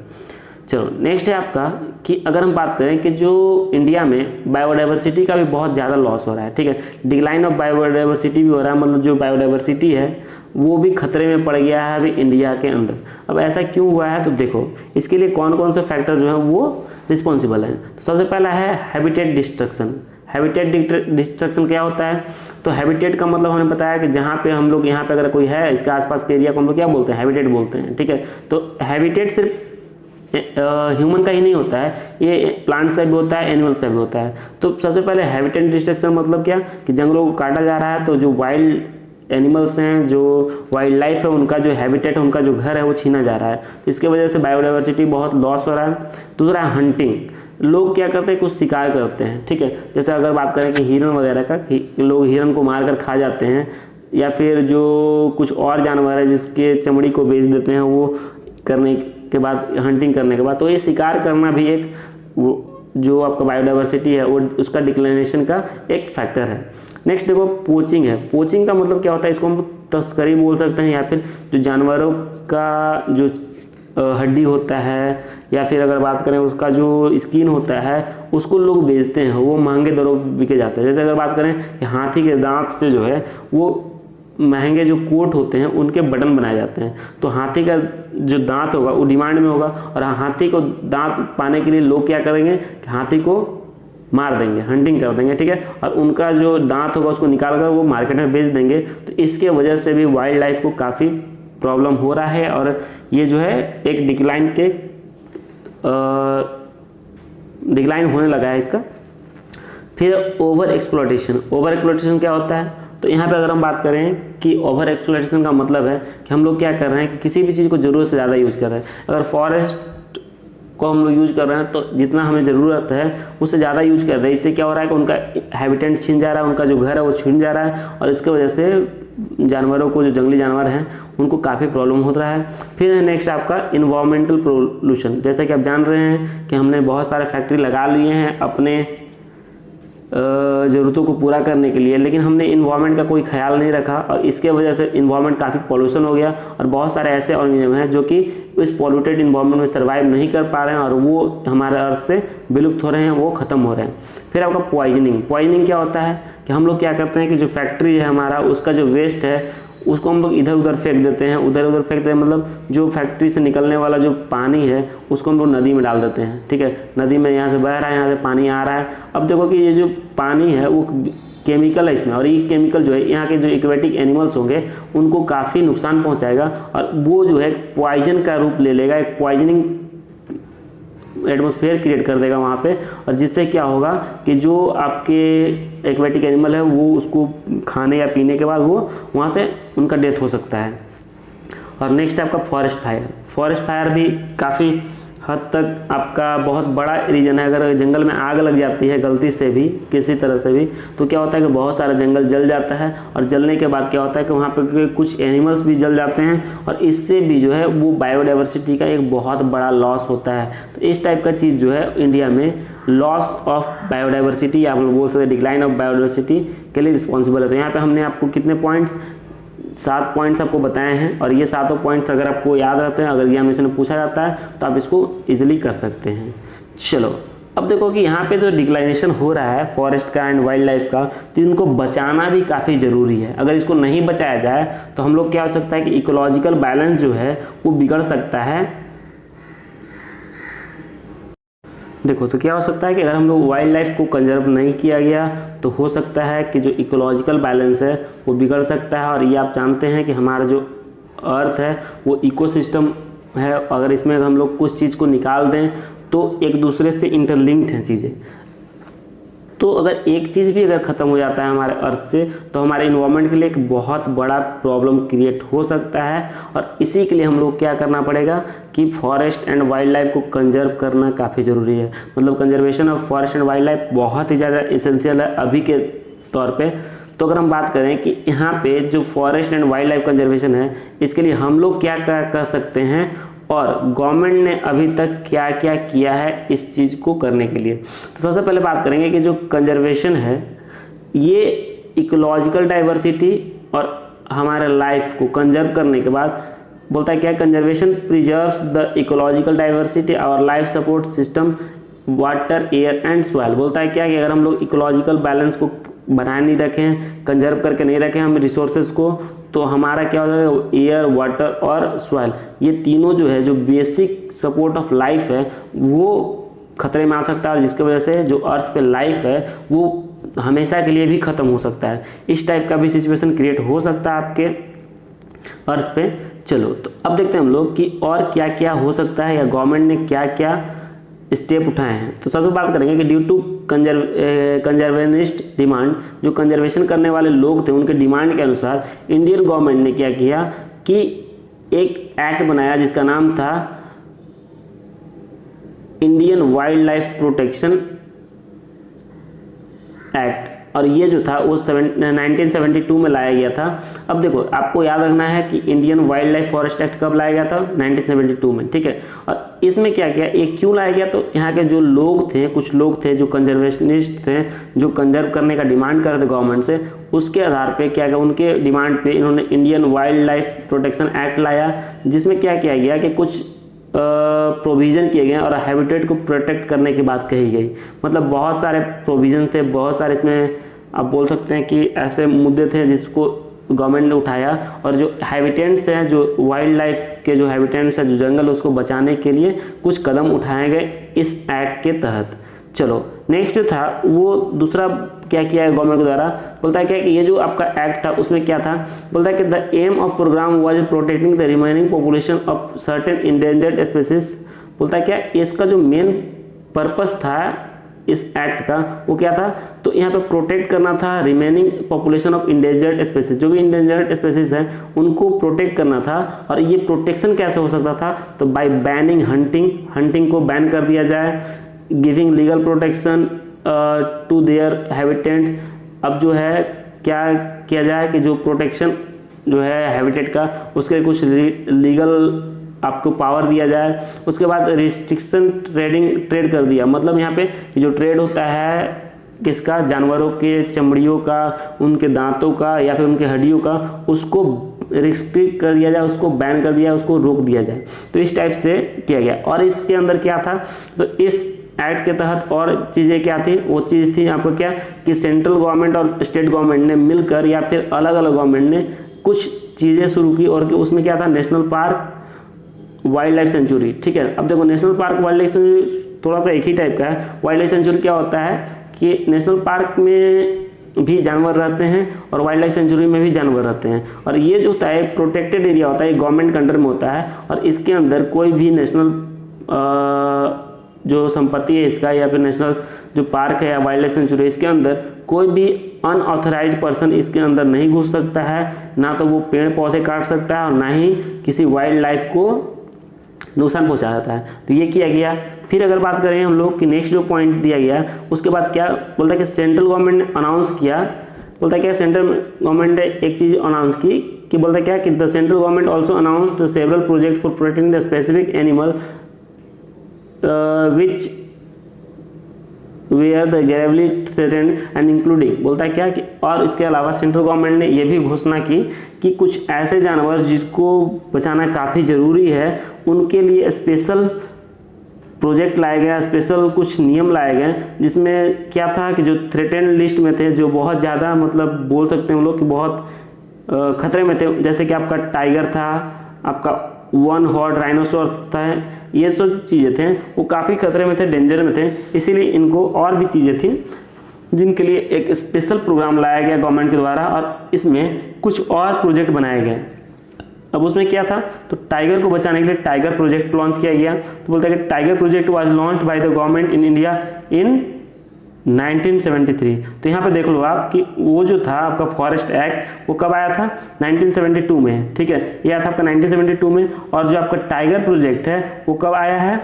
चलो नेक्स्ट है आपका कि अगर हम बात करें कि जो इंडिया में बायोडाइवर्सिटी का भी बहुत ज़्यादा लॉस हो रहा है, ठीक है, डिक्लाइन ऑफ बायोडाइवर्सिटी भी हो रहा है, मतलब जो बायोडाइवर्सिटी है वो भी खतरे में पड़ गया है अभी इंडिया के अंदर। अब ऐसा क्यों हुआ है, तो देखो इसके लिए कौन कौन से फैक्टर जो है वो रिस्पॉन्सिबल हैं। तो सबसे पहला है हैबिटेट डिस्ट्रक्शन। हैबिटेट डिस्ट्रक्शन क्या होता है, तो हैबिटेट का मतलब हमने बताया कि जहाँ पे हम लोग, यहाँ पे अगर कोई है इसके आसपास के एरिया को हम लोग क्या बोलते हैं, हैबिटेट बोलते हैं, ठीक है। तो हैबिटेट सिर्फ ह्यूमन का ही नहीं होता है, ये प्लांट्स का भी होता है, एनिमल्स का भी होता है। तो सबसे पहले हैबिटेट डिस्ट्रक्शन मतलब क्या कि जंगलों को काटा जा रहा है तो जो वाइल्ड एनिमल्स हैं, जो वाइल्ड लाइफ है, उनका जो हैबिटेट, उनका जो घर है वो छीना जा रहा है। तो इसके वजह से बायोडाइवर्सिटी बहुत लॉस हो रहा है। दूसरा है हंटिंग। लोग क्या करते हैं, कुछ शिकार करते हैं, ठीक है। जैसे अगर बात करें कि हिरन वगैरह का, लोग हिरन को मार कर खा जाते हैं, या फिर जो कुछ और जानवर है जिसके चमड़ी को बेच देते हैं वो करने के बाद, हंटिंग करने के बाद। तो ये शिकार करना भी एक जो आपका बायोडाइवर्सिटी है वो उसका डिक्लाइनेशन का एक फैक्टर है। नेक्स्ट देखो पोचिंग है। पोचिंग का मतलब क्या होता है, इसको हम तस्करी बोल सकते हैं, या फिर जो जानवरों का जो हड्डी होता है, या फिर अगर बात करें उसका जो स्किन होता है उसको लोग बेचते हैं, वो महंगे दरों बिके जाते हैं। जैसे अगर बात करें कि हाथी के दांत से जो है वो महंगे जो कोट होते हैं उनके बटन बनाए जाते हैं। तो हाथी का जो दांत होगा वो डिमांड में होगा, और हाथी को दांत पाने के लिए लोग क्या करेंगे कि हाथी को मार देंगे, हंटिंग कर देंगे, ठीक है, और उनका जो दांत होगा उसको निकाल कर वो मार्केट में बेच देंगे। तो इसके वजह से भी वाइल्ड लाइफ को काफ़ी प्रॉब्लम हो रहा है, और ये जो है एक डिक्लाइन होने लगा है इसका। फिर ओवर एक्सप्लॉयटेशन। ओवर एक्सप्लॉयटेशन क्या होता है, तो यहाँ पे अगर हम बात करें कि ओवर एक्सप्लॉयटेशन का मतलब है कि हम लोग क्या कर रहे हैं कि किसी भी चीज़ को ज़रूरत से ज़्यादा यूज़ कर रहे हैं। अगर फॉरेस्ट को हम लोग यूज़ कर रहे हैं तो जितना हमें ज़रूरत है उससे ज़्यादा यूज़ कर रहे हैं। इससे क्या हो रहा है कि उनका हैबिटेट छीन जा रहा है, उनका जो घर है वो छीन जा रहा है, और इसके वजह से जानवरों को, जो जंगली जानवर हैं, उनको काफ़ी प्रॉब्लम हो रहा है। फिर नेक्स्ट आपका इन्वायरमेंटल पोल्यूशन। जैसा कि आप जान रहे हैं कि हमने बहुत सारे फैक्ट्री लगा लिए हैं अपने ज़रूरतों को पूरा करने के लिए, लेकिन हमने इन्वायरमेंट का कोई ख्याल नहीं रखा, और इसके वजह से इन्वायरमेंट काफ़ी पॉल्यूशन हो गया, और बहुत सारे ऐसे ऑर्गेनिज्म हैं जो कि इस पॉल्यूटेड इन्वायरमेंट में सर्वाइव नहीं कर पा रहे हैं, और वो हमारे अर्थ से विलुप्त हो रहे हैं, वो ख़त्म हो रहे हैं। फिर आपका पॉइजनिंग क्या होता है कि हम लोग क्या करते हैं कि जो फैक्ट्री है हमारा, उसका जो वेस्ट है उसको हम लोग इधर उधर फेंक देते हैं, मतलब जो फैक्ट्री से निकलने वाला जो पानी है उसको हम लोग नदी में डाल देते हैं। ठीक है, नदी में यहाँ से बह रहा है, यहाँ से पानी आ रहा है। अब देखो कि ये जो पानी है वो केमिकल है इसमें, और ये केमिकल जो है यहाँ के जो एक्वेटिक एनिमल्स होंगे उनको काफ़ी नुकसान पहुँचाएगा, और वो जो है पॉइजन का रूप ले लेगा, एक पॉइजनिंग एटमॉस्फेयर क्रिएट कर देगा वहाँ पे, और जिससे क्या होगा कि जो आपके एक्वेटिक एनिमल है वो उसको खाने या पीने के बाद वो वहाँ से उनका डेथ हो सकता है। और नेक्स्ट आपका फॉरेस्ट फायर भी काफ़ी हद तक आपका बहुत बड़ा रीजन है। अगर जंगल में आग लग जाती है गलती से भी, किसी तरह से भी, तो क्या होता है कि बहुत सारा जंगल जल जाता है, और जलने के बाद क्या होता है कि वहाँ पे कुछ एनिमल्स भी जल जाते हैं, और इससे भी जो है वो बायोडाइवर्सिटी का एक बहुत बड़ा लॉस होता है। तो इस टाइप का चीज़ जो है इंडिया में लॉस ऑफ बायोडाइवर्सिटी, या आप लोग बोल सकते हैं डिक्लाइन ऑफ बायोडाइवर्सिटी के लिए रिस्पॉन्सिबल है। तो यहाँ पर हमने आपको कितने पॉइंट्स, 7 पॉइंट्स आपको बताए हैं, और ये 7 पॉइंट्स अगर आपको याद रहते हैं, अगर एग्जामिनेशन में पूछा जाता है तो आप इसको इजीली कर सकते हैं। चलो अब देखो कि यहाँ पे जो डिक्लाइनेशन हो रहा है फॉरेस्ट का एंड वाइल्ड लाइफ का, तो इनको बचाना भी काफ़ी ज़रूरी है। अगर इसको नहीं बचाया जाए तो हम लोग क्या हो सकता है कि इकोलॉजिकल बैलेंस जो है वो बिगड़ सकता है। देखो तो क्या हो सकता है कि अगर हम लोग वाइल्ड लाइफ को कंजर्व नहीं किया गया तो हो सकता है कि जो इकोलॉजिकल बैलेंस है वो बिगड़ सकता है। और ये आप जानते हैं कि हमारा जो अर्थ है वो इकोसिस्टम है, अगर इसमें हम लोग कुछ चीज़ को निकाल दें तो एक दूसरे से इंटरलिंक्ड हैं चीज़ें। तो अगर एक चीज़ भी अगर ख़त्म हो जाता है हमारे अर्थ से तो हमारे इन्वायरमेंट के लिए एक बहुत बड़ा प्रॉब्लम क्रिएट हो सकता है। और इसी के लिए हम लोग क्या करना पड़ेगा कि फॉरेस्ट एंड वाइल्ड लाइफ को कंजर्व करना काफ़ी ज़रूरी है। मतलब conservation of forest and wild life बहुत ही ज़्यादा इसेंशियल है अभी के तौर पे। तो अगर हम बात करें कि यहाँ पे जो forest and wild life conservation है इसके लिए हम लोग क्या क्या कर सकते हैं और गवर्नमेंट ने अभी तक क्या क्या किया है इस चीज़ को करने के लिए। तो सबसे पहले बात करेंगे कि जो कंजर्वेशन है ये इकोलॉजिकल डाइवर्सिटी और हमारे लाइफ को कंजर्व करने के बाद बोलता है क्या, conservation preserves the ecological diversity और life support system water air and soil. बोलता है क्या कि अगर हम लोग इकोलॉजिकल बैलेंस को बनाए नहीं रखें, कंजर्व करके नहीं रखें हम रिसोर्सेज को, तो हमारा क्या हो जाएगा, एयर वाटर और सॉइल ये तीनों जो है जो बेसिक सपोर्ट ऑफ लाइफ है वो खतरे में आ सकता है। और जिसकी वजह से जो अर्थ पे लाइफ है वो हमेशा के लिए भी ख़त्म हो सकता है। इस टाइप का भी सिचुएशन क्रिएट हो सकता है आपके अर्थ पे। चलो तो अब देखते हैं हम लोग कि और क्या क्या हो सकता है या गवर्नमेंट ने क्या क्या स्टेप उठाए हैं। तो सबसे बात करेंगे कि ड्यू टू कंजर्वेनिस्ट डिमांड, जो कंजर्वेशन करने वाले लोग थे उनके डिमांड के अनुसार इंडियन गवर्नमेंट ने क्या किया कि एक एक्ट बनाया जिसका नाम था Indian wild life protection act, और ये जो था वो 1972 में लाया गया था। अब देखो आपको याद रखना है कि Indian wild life forest act कब लाया गया था, 1972 में, ठीक है। और इसमें क्या किया, ये क्यों लाया गया, तो यहाँ के जो लोग थे, कुछ लोग थे जो कंजर्वेशनिस्ट थे, जो कंजर्व करने का डिमांड कर रहे थे गवर्नमेंट से, उसके आधार पे क्या किया, उनके डिमांड पे इन्होंने Indian wild life protection act लाया, जिसमें क्या किया गया कि कुछ प्रोविज़न किए गए और हैबिटेट को प्रोटेक्ट करने की बात कही गई। मतलब बहुत सारे प्रोविज़न थे, बहुत सारे इसमें आप बोल सकते हैं कि ऐसे मुद्दे थे जिसको गवर्नमेंट ने उठाया, और जो हैबिटेट्स हैं, जो वाइल्ड लाइफ के जो हैबिटेट्स हैं, जो जंगल, उसको बचाने के लिए कुछ कदम उठाए गए इस एक्ट के तहत। चलो नेक्स्ट जो था वो दूसरा क्या किया है गवर्नमेंट के द्वारा, बोलता है क्या कि ये जो आपका एक्ट था उसमें क्या था, बोलता है कि the aim of program was protecting the remaining population of certain endangered species. बोलता है क्या इसका जो मेन पर्पस था इस एक्ट का, वो क्या था, तो यहाँ पे प्रोटेक्ट करना था remaining population of endangered species, जो भी इंडेंजर्ड स्पेसीज है उनको प्रोटेक्ट करना था। और ये प्रोटेक्शन कैसे हो सकता था, तो बाय बैनिंग हंटिंग, हंटिंग को बैन कर दिया जाए, giving legal protection to their habitants. अब जो है क्या किया जाए कि जो प्रोटेक्शन जो है हैबिटेट का, उसके कुछ लीगल आपको पावर दिया जाए। उसके बाद रिस्ट्रिक्शन ट्रेड कर दिया, मतलब यहाँ पे जो ट्रेड होता है किसका, जानवरों के चमड़ियों का, उनके दांतों का या फिर उनके हड्डियों का, उसको रिस्ट्रिक्ट कर दिया जाए, उसको बैन कर दिया, उसको रोक दिया जाए। तो इस टाइप से किया गया। और इसके अंदर क्या था, तो इस एक्ट के तहत और चीज़ें क्या थी, वो चीज़ थी आपको क्या कि सेंट्रल गवर्नमेंट और स्टेट गवर्नमेंट ने मिलकर या फिर अलग अलग गवर्नमेंट ने कुछ चीज़ें शुरू की। और उसमें क्या था, national park, wild life sanctuary. ठीक है, अब देखो national park, wild life sanctuary थोड़ा सा एक ही टाइप का है। वाइल्ड लाइफ सेंचुरी क्या होता है कि नेशनल पार्क में भी जानवर रहते हैं और वाइल्ड लाइफ सेंचुरी में भी जानवर रहते हैं। और ये जो होता है प्रोटेक्टेड एरिया होता है, गवर्नमेंट के अंडर में होता है। और इसके अंदर कोई भी नेशनल जो संपत्ति है इसका या फिर नेशनल जो पार्क है या वाइल्ड लाइफ सेंचुरी, इसके अंदर कोई भी अनऑथराइज्ड पर्सन इसके अंदर नहीं घुस सकता है, ना तो वो पेड़ पौधे काट सकता है और ना ही किसी वाइल्ड लाइफ को नुकसान पहुंचा जाता है। तो ये किया गया। फिर अगर बात करें हम लोग कि नेक्स्ट जो पॉइंट दिया गया, उसके बाद क्या बोलता है कि सेंट्रल गवर्नमेंट ने अनाउंस किया, बोलता है क्या सेंट्रल गवर्नमेंट ने एक चीज़ अनाउंस की कि बोलता है क्या कि the central government also announced several project for protecting the specific animal which were the gravely threatened and including, बोलता है क्या कि और इसके अलावा सेंट्रल गवर्नमेंट ने यह भी घोषणा की कि कुछ ऐसे जानवर जिसको बचाना काफ़ी ज़रूरी है, उनके लिए स्पेशल प्रोजेक्ट लाए गए, स्पेशल कुछ नियम लाए गए, जिसमें क्या था कि जो थ्रेटेंड लिस्ट में थे, जो बहुत ज़्यादा मतलब बोल सकते हैं हम लोग कि बहुत खतरे में थे, जैसे कि आपका टाइगर था, आपका वन हॉर्न राइनोसोर था, ये सब चीज़ें थे, वो काफ़ी खतरे में थे, डेंजर में थे। इसीलिए इनको और भी चीज़ें थी जिनके लिए एक स्पेशल प्रोग्राम लाया गया गवर्नमेंट के द्वारा और इसमें कुछ और प्रोजेक्ट बनाए गए। अब उसमें क्या था, तो टाइगर को बचाने के लिए टाइगर प्रोजेक्ट लॉन्च किया गया। तो बोलता है कि tiger project was launched by the government in India in 1973। तो यहाँ पे देख लो आप कि वो जो था आपका फॉरेस्ट एक्ट वो कब आया था, 1972 में। ठीक है, ये आया था आपका 1972 में। और जो आपका टाइगर प्रोजेक्ट है वो कब आया है,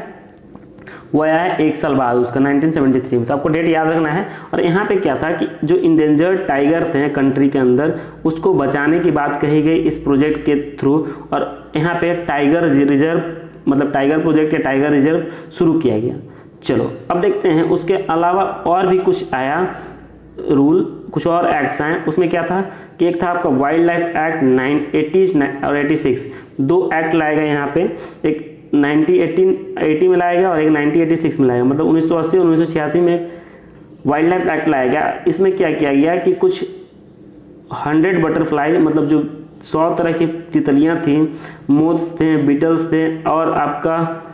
वो आया है 1 साल बाद उसका 1973 में। तो आपको डेट याद रखना है। और यहाँ पे क्या था कि जो इंडेंजर्ड टाइगर थे कंट्री के अंदर, उसको बचाने की बात कही गई इस प्रोजेक्ट के थ्रू। और यहाँ पे टाइगर रिजर्व मतलब टाइगर प्रोजेक्ट या टाइगर रिजर्व शुरू किया गया। चलो अब देखते हैं उसके अलावा और भी कुछ आया रूल, कुछ और एक्ट्स आए। उसमें क्या था कि एक था आपका वाइल्ड लाइफ एक्ट 1980 और 86, 2 एक्ट लाए गए यहाँ पे, एक 1980 में लाया गया और एक 1986 में लाया गया। मतलब 1980 और 1986 में वाइल्ड लाइफ एक्ट लाया गया। इसमें क्या किया गया कि कुछ 100 बटरफ्लाई, मतलब जो 100 तरह की तितलियाँ थी, मोथ्स थे, बीटल्स थे, और आपका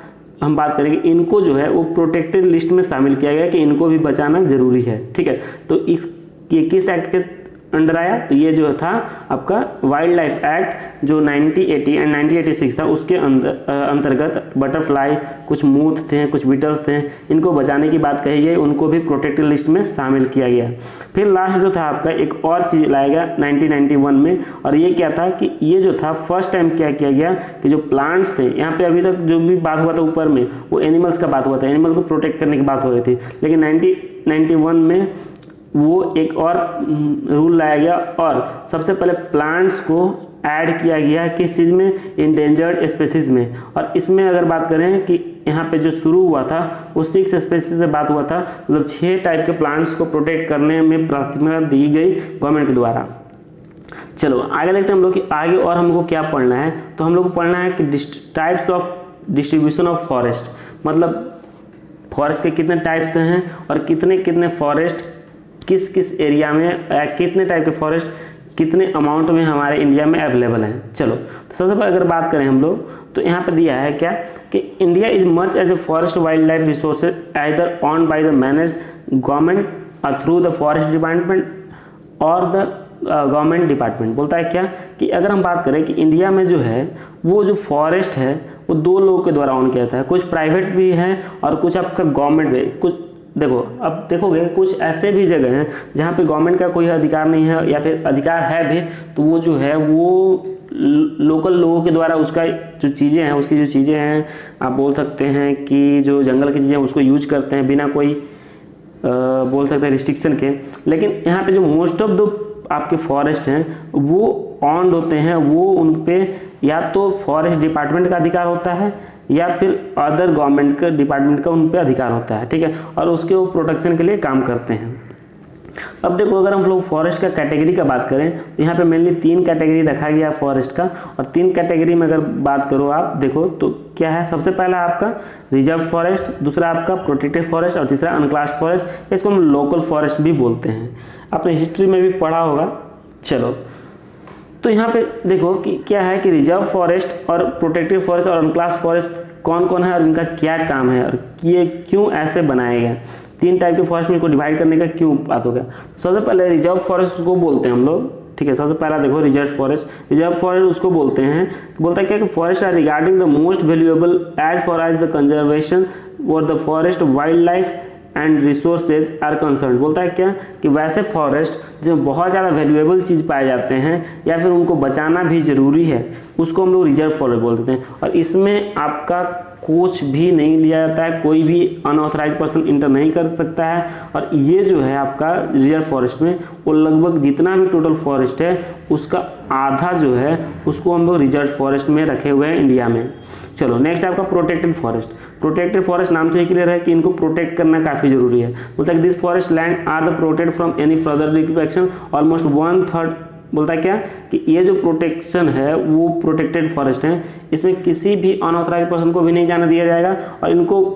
हम बात करेंगे इनको जो है वो प्रोटेक्टेड लिस्ट में शामिल किया गया कि इनको भी बचाना जरूरी है। ठीक है, तो इस किस एक्ट के अंडर आया, तो ये जो था आपका वाइल्ड लाइफ एक्ट जो 1980 एंड 1986 था, उसके अंतर्गत बटरफ्लाई, कुछ मूथ थे, कुछ बीटल्स थे, इनको बचाने की बात कही गई, उनको भी प्रोटेक्टेड लिस्ट में शामिल किया गया। फिर लास्ट जो था आपका एक और चीज़ लाया गया 1991 में, और ये क्या था कि ये जो था फर्स्ट टाइम क्या किया गया कि जो प्लांट्स थे, यहाँ पे अभी तक जो भी बात हुआ था ऊपर में वो एनिमल्स का बात हुआ था, एनिमल को प्रोटेक्ट करने की बात हो रही थी, लेकिन 1991 में वो एक और रूल लाया गया और सबसे पहले प्लांट्स को ऐड किया गया किस चीज़ में, इंडेंजर्ड स्पेसीज में। और इसमें अगर बात करें कि यहाँ पे जो शुरू हुआ था वो 6 स्पेसीज से बात हुआ था, मतलब 6 टाइप के प्लांट्स को प्रोटेक्ट करने में प्राथमिकता दी गई गवर्नमेंट के द्वारा। चलो आगे देखते हैं हम लोग कि आगे और हमको क्या पढ़ना है। तो हम लोग को पढ़ना है कि types of distribution of forest, मतलब फॉरेस्ट के कितने टाइप्स हैं और कितने कितने फॉरेस्ट किस किस एरिया में, कितने टाइप के फॉरेस्ट कितने अमाउंट में हमारे इंडिया में अवेलेबल हैं। चलो तो सबसे पहले अगर बात करें हम लोग तो यहाँ पे दिया है क्या कि India is much as a forest wild life resources either on by the manage government through the forest department और द गवर्नमेंट डिपार्टमेंट। बोलता है क्या कि अगर हम बात करें कि इंडिया में जो है वो जो फॉरेस्ट है वो 2 लोगों के द्वारा ऑन किया जाता है, कुछ प्राइवेट भी है और कुछ आपका गवर्नमेंट भी, कुछ देखो अब देखोगे कुछ ऐसे भी जगह हैं जहाँ पे गवर्नमेंट का कोई अधिकार नहीं है, या फिर अधिकार है भी तो वो जो है वो लोकल लोगों के द्वारा उसका जो चीज़ें हैं, उसकी जो चीज़ें हैं आप बोल सकते हैं कि जो जंगल की चीज़ें उसको यूज करते हैं बिना कोई बोल सकते हैं रिस्ट्रिक्शन के। लेकिन यहाँ पे जो मोस्ट ऑफ द आपके फॉरेस्ट हैं वो ऑन्ड होते हैं, वो उन पे या तो फॉरेस्ट डिपार्टमेंट का अधिकार होता है या फिर अदर गवर्नमेंट का डिपार्टमेंट का उन पे अधिकार होता है, ठीक है, और उसके वो प्रोटेक्शन के लिए काम करते हैं। अब देखो अगर हम लोग फॉरेस्ट का कैटेगरी का बात करें तो यहाँ पे मेनली 3 कैटेगरी रखा गया फॉरेस्ट का, और 3 कैटेगरी में अगर बात करो आप देखो तो क्या है, सबसे पहला आपका रिजर्व फॉरेस्ट, दूसरा आपका प्रोटेक्टेड फॉरेस्ट और तीसरा अनक्लास्ड फॉरेस्ट, इसको हम लोकल फॉरेस्ट भी बोलते हैं, आपने हिस्ट्री में भी पढ़ा होगा। चलो तो यहाँ पे देखो कि क्या है कि रिजर्व फॉरेस्ट और प्रोटेक्टेड फॉरेस्ट और अनक्लास्ड फॉरेस्ट कौन कौन है और इनका क्या काम है और ये क्यों ऐसे बनाए गए, 3 टाइप के फॉरेस्ट में इनको डिवाइड करने का क्यों बात हो गया। सबसे पहले रिजर्व फॉरेस्ट को बोलते हैं हम लोग, ठीक है, सबसे पहला देखो रिजर्व फॉरेस्ट उसको बोलते हैं, बोलता है क्या कि forest are regarding the most valuable as for as the conservation और the forest wild life and resources are concern. बोलता है क्या कि वैसे फॉरेस्ट जो बहुत ज़्यादा वैल्यूएबल चीज़ पाए जाते हैं या फिर उनको बचाना भी ज़रूरी है उसको हम लोग रिजर्व फॉरेस्ट बोलते हैं, और इसमें आपका कुछ भी नहीं लिया जाता है, कोई भी अनऑथराइज पर्सन इंटर नहीं कर सकता है। और ये जो है आपका रिजर्व फॉरेस्ट में वो लगभग जितना भी टोटल फॉरेस्ट है उसका आधा जो है उसको हम लोग रिजर्व फॉरेस्ट में रखे हुए हैं इंडिया में। चलो नेक्स्ट आपका प्रोटेक्टेड फॉरेस्ट नाम से ही क्लियर है कि इनको प्रोटेक्ट करना काफ़ी जरूरी है। बोलता है this forest land are the protected from any further destruction almost 1/3। बोलता है क्या कि ये जो प्रोटेक्शन है वो प्रोटेक्टेड फॉरेस्ट है, इसमें किसी भी अनऑथराइज पर्सन को भी नहीं जाने दिया जाएगा और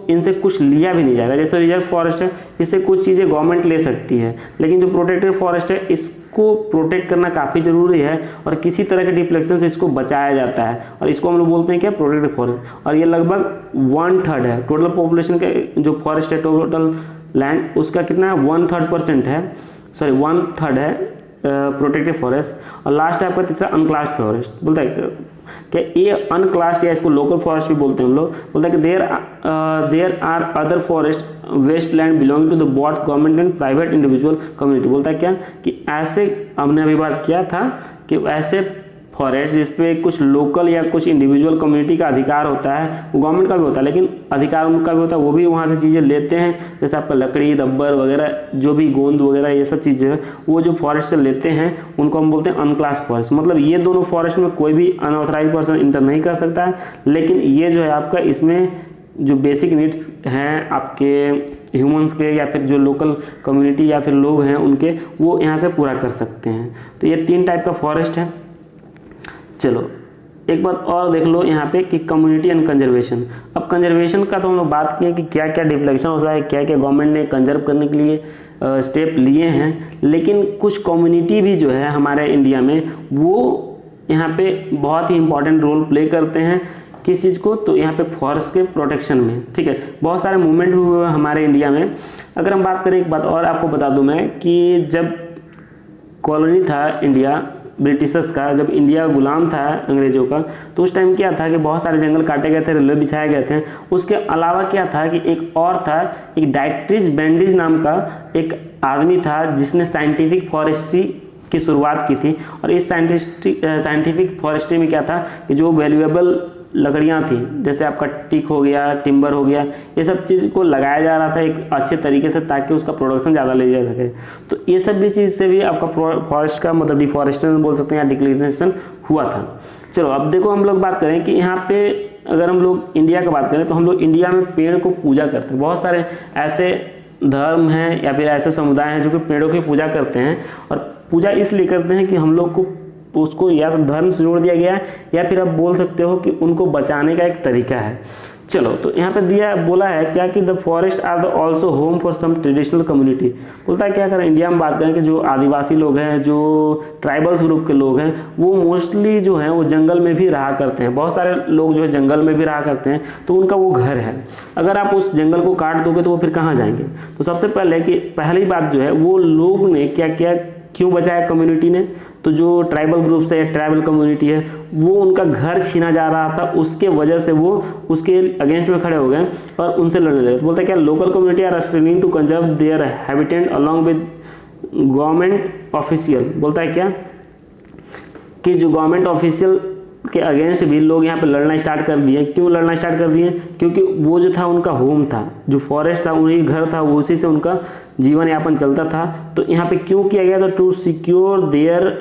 इनसे कुछ लिया भी नहीं जाएगा। जैसे रिजर्व फॉरेस्ट है इससे कुछ चीज़ें गवर्नमेंट ले सकती है, लेकिन जो प्रोटेक्टेड फॉरेस्ट है इसको प्रोटेक्ट करना काफ़ी ज़रूरी है और किसी तरह के डिफ्लेक्शन से इसको बचाया जाता है, और इसको हम लोग बोलते हैं क्या, प्रोटेक्टेड फॉरेस्ट। और ये लगभग 1/3 है टोटल पॉपुलेशन के, जो फॉरेस्ट है टोटल लैंड उसका कितना है 1/3% है, सॉरी 1/3 है प्रोटेक्टेड फॉरेस्ट। और लास्ट है आपका तीसरा अनक्लास्ड फॉरेस्ट। बोलता है कि ये अनक्लास्ड या इसको लोकल फॉरेस्ट भी बोलते हैं हम लोग। बोलता है कि there are other forest waste land belonging to the both government and private individual community. बोलता है क्या कि ऐसे हमने अभी बात किया था कि ऐसे फॉरेस्ट जिसपे कुछ लोकल या कुछ इंडिविजुअल कम्युनिटी का अधिकार होता है, वो गवर्नमेंट का भी होता है लेकिन अधिकार उनका भी होता है, वो भी वहाँ से चीज़ें लेते हैं, जैसे आपका लकड़ी रबर वगैरह जो भी गोंद वगैरह ये सब चीज़ें हैं वो जो फॉरेस्ट से लेते हैं उनको हम बोलते हैं अनक्लास्ड फॉरेस्ट। मतलब ये दोनों फॉरेस्ट में कोई भी अनऑथराइज पर्सन इंटर नहीं कर सकता है, लेकिन ये जो है आपका इसमें जो बेसिक नीड्स हैं आपके ह्यूमंस के या फिर जो लोकल कम्युनिटी या फिर लोग हैं उनके, वो यहाँ से पूरा कर सकते हैं। तो ये 3 टाइप का फॉरेस्ट है। चलो एक बात और देख लो यहाँ पे कि कम्युनिटी एंड कंजर्वेशन। अब कंजर्वेशन का तो हम लोग बात किए कि क्या क्या डिफ्लेक्शन होता है, क्या क्या गवर्नमेंट ने कंजर्व करने के लिए स्टेप लिए हैं, लेकिन कुछ कम्युनिटी भी जो है हमारे इंडिया में वो यहाँ पे बहुत ही इंपॉर्टेंट रोल प्ले करते हैं। किस चीज़ को, तो यहाँ पे फॉरेस्ट के प्रोटेक्शन में, ठीक है। बहुत सारे मूवमेंट भी हुए हमारे इंडिया में। अगर हम बात करें, एक बात और आपको बता दूं मैं कि जब कॉलोनी था इंडिया ब्रिटिशर्स का, जब इंडिया गुलाम था अंग्रेजों का, तो उस टाइम क्या था कि बहुत सारे जंगल काटे गए थे, रेलवे बिछाए गए थे। उसके अलावा क्या था कि एक और था, एक डाइट्रिच बेंडिज नाम का एक आदमी था जिसने साइंटिफिक फॉरेस्ट्री की शुरुआत की थी। और इस साइंटिफिक फॉरेस्ट्री में क्या था कि जो वैल्यूएबल लकड़ियाँ थी, जैसे आपका टीक हो गया, टिम्बर हो गया, ये सब चीज़ को लगाया जा रहा था एक अच्छे तरीके से ताकि उसका प्रोडक्शन ज़्यादा ले जा सके। तो ये सब भी चीज़ से भी आपका फॉरेस्ट का मतलब डिफॉरेस्टेशन बोल सकते हैं या डिक्लिनेशन हुआ था। चलो अब देखो हम लोग बात करें कि यहाँ पे अगर हम लोग इंडिया की बात करें तो हम लोग इंडिया में पेड़ को पूजा करते हैं। बहुत सारे ऐसे धर्म हैं या फिर ऐसे समुदाय हैं जो कि पेड़ों की पूजा करते हैं, और पूजा इसलिए करते हैं कि हम लोग को उसको या तो धर्म से जोड़ दिया गया है या फिर आप बोल सकते हो कि उनको बचाने का एक तरीका है। चलो तो यहाँ पे बोला है क्या कि the forest are the also home for some traditional community. बोलता है क्या, अगर इंडिया में बात करें कि जो आदिवासी लोग हैं, जो ट्राइबल्स ग्रुप के लोग हैं, वो मोस्टली जो हैं वो जंगल में भी रहा करते हैं। बहुत सारे लोग जो है जंगल में भी रहा करते हैं, तो उनका वो घर है। अगर आप उस जंगल को काट दोगे तो वो फिर कहाँ जाएंगे। तो सबसे पहले कि पहली बात जो है वो लोग ने क्या किया, क्यों बचाया कम्युनिटी ने, तो जो ट्राइबल ग्रुप्स है, ट्राइबल कम्युनिटी है, वो उनका घर छीना जा रहा था, उसके वजह से वो उसके अगेंस्ट में खड़े हो गए और उनसे लड़ने लगे। तो बोलते हैं क्या, local community are struggling to conserve their habitat along with government official. बोलता है क्या कि जो गवर्नमेंट ऑफिशियल के अगेंस्ट भी लोग यहाँ पे लड़ना स्टार्ट कर दिए। क्यों लड़ना स्टार्ट कर दिए? क्योंकि वो जो था उनका होम था, जो फॉरेस्ट था, उन्हीं घर था, वो उसी से उनका जीवन यापन चलता था। तो यहाँ पे क्यों किया गया था? To secure their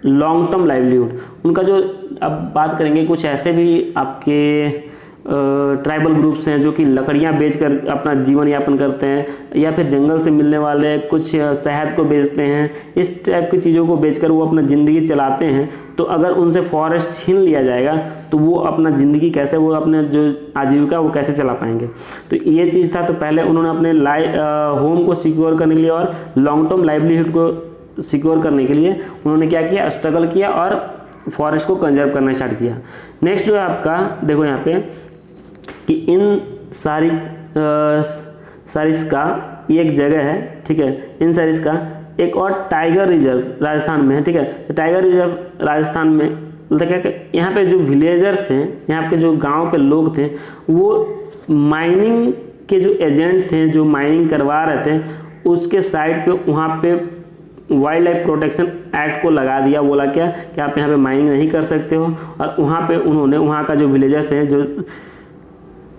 long term livelihood. उनका जो, अब बात करेंगे कुछ ऐसे भी आपके ट्राइबल ग्रुप्स हैं जो कि लकड़ियाँ बेचकर अपना जीवन यापन करते हैं, या फिर जंगल से मिलने वाले कुछ शहद को बेचते हैं, इस टाइप की चीज़ों को बेचकर वो अपना ज़िंदगी चलाते हैं। तो अगर उनसे फॉरेस्ट छीन लिया जाएगा तो वो अपना ज़िंदगी कैसे, वो अपने जो आजीविका वो कैसे चला पाएंगे? तो ये चीज़ था। तो पहले उन्होंने अपने होम को सिक्योर करने के लिए और लॉन्ग टर्म लाइवलीहुड को सिक्योर करने के लिए उन्होंने क्या किया, स्ट्रगल किया और फॉरेस्ट को कंजर्व करना स्टार्ट किया। नेक्स्ट जो है आपका, देखो यहाँ पे कि इन सारिस का ये एक जगह है, ठीक है, इन सारिस का एक और टाइगर रिजर्व राजस्थान में है, ठीक है। तो टाइगर रिजर्व राजस्थान में बोलते क्या कि यहाँ पे जो विलेजर्स थे, यहाँ पे जो गांव के लोग थे, वो माइनिंग के जो एजेंट थे, जो माइनिंग करवा रहे थे, उसके साइड पे वहाँ पे वाइल्ड लाइफ प्रोटेक्शन एक्ट को लगा दिया। बोला क्या कि आप यहाँ पे माइनिंग नहीं कर सकते हो। और वहाँ पे उन्होंने, वहाँ का जो विलेजर्स थे, जो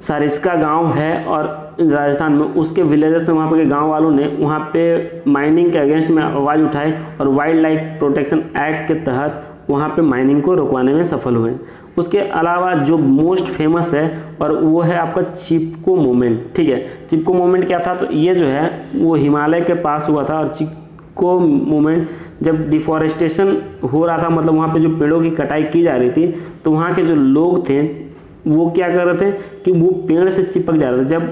सारिस्का गांव है और राजस्थान में, उसके विलेजर्स ने, वहाँ पे के गांव वालों ने वहाँ पे माइनिंग के अगेंस्ट में आवाज़ उठाई और वाइल्ड लाइफ प्रोटेक्शन एक्ट के तहत वहाँ पे माइनिंग को रोकवाने में सफल हुए। उसके अलावा जो मोस्ट फेमस है और वो है आपका चिपको मूवमेंट, ठीक है। चिपको मूवमेंट क्या था? तो ये जो है वो हिमालय के पास हुआ था। और चिपको मूवमेंट जब डिफॉरेस्टेशन हो रहा था, मतलब वहाँ पे जो पेड़ों की कटाई की जा रही थी, तो वहाँ के जो लोग थे वो क्या कर रहे थे कि वो पेड़ से चिपक जा रहे थे। जब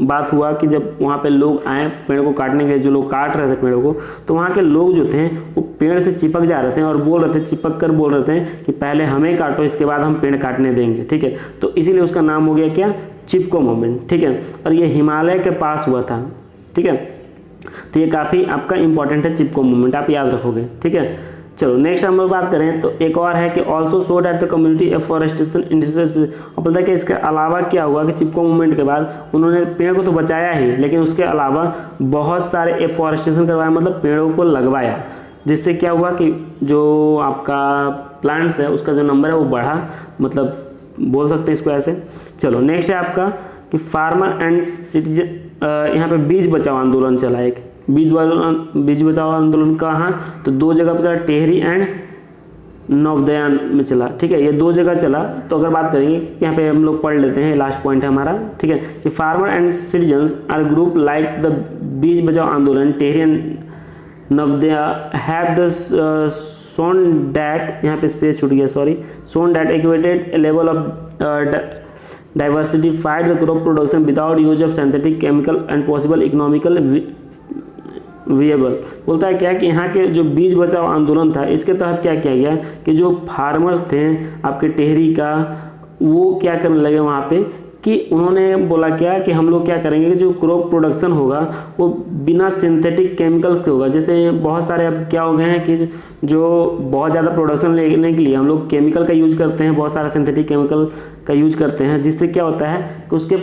बात हुआ कि जब वहाँ पे लोग आए पेड़ को काटने के, जो लोग काट रहे थे पेड़ों को, तो वहाँ के लोग जो थे वो पेड़ से चिपक जा रहे थे और बोल रहे थे, चिपक कर बोल रहे थे कि पहले हमें काटो, इसके बाद हम पेड़ काटने देंगे, ठीक है। तो इसीलिए उसका नाम हो गया क्या, चिपको मूवमेंट, ठीक है। और ये हिमालय के पास हुआ था, ठीक है। तो ये काफ़ी आपका इंपॉर्टेंट है चिपको मूवमेंट, आप याद रखोगे, ठीक है। चलो नेक्स्ट हम लोग बात करें तो एक और है कि also show that the community afforestation industry. और पता है कि इसके अलावा क्या हुआ कि चिपको मूवमेंट के बाद उन्होंने पेड़ को तो बचाया ही, लेकिन उसके अलावा बहुत सारे एफॉरेस्टेशन करवाया, मतलब पेड़ों को लगवाया, जिससे क्या हुआ कि जो आपका प्लांट्स है उसका जो नंबर है वो बढ़ा, मतलब बोल सकते हैं इसको ऐसे। चलो नेक्स्ट है आपका कि फार्मर एंड सिटीजन, यहाँ पे बीज बचाओ आंदोलन चला। एक बीज बचाओ आंदोलन कहाँ? तो दो जगह पे चला, टेहरी एंड नवदयान में चला, ठीक है। ये दो जगह चला। तो अगर बात करेंगे यहाँ पे हम लोग पढ़ लेते हैं, लास्ट पॉइंट है हमारा, ठीक है, कि farmer and citizens are group like the Beej Bachao Andolan, Tehri and Navdanya have the shown that, यहाँ पे स्पेस छूट गया, sorry, shown that equated level of diversity fight the crop production without use of synthetic chemical and possible economical विएबल। बोलता है क्या कि यहाँ के जो बीज बचाओ आंदोलन था, इसके तहत क्या किया गया कि जो फार्मर्स थे आपके टेहरी का, वो क्या करने लगे वहाँ पे कि उन्होंने बोला क्या कि हम लोग क्या करेंगे कि जो क्रॉप प्रोडक्शन होगा वो बिना सिंथेटिक केमिकल्स के होगा। जैसे बहुत सारे अब क्या हो गए हैं कि जो बहुत ज़्यादा प्रोडक्शन लेने के लिए हम लोग केमिकल का यूज करते हैं, बहुत सारा सिंथेटिक केमिकल का यूज करते हैं, जिससे क्या होता है कि उसके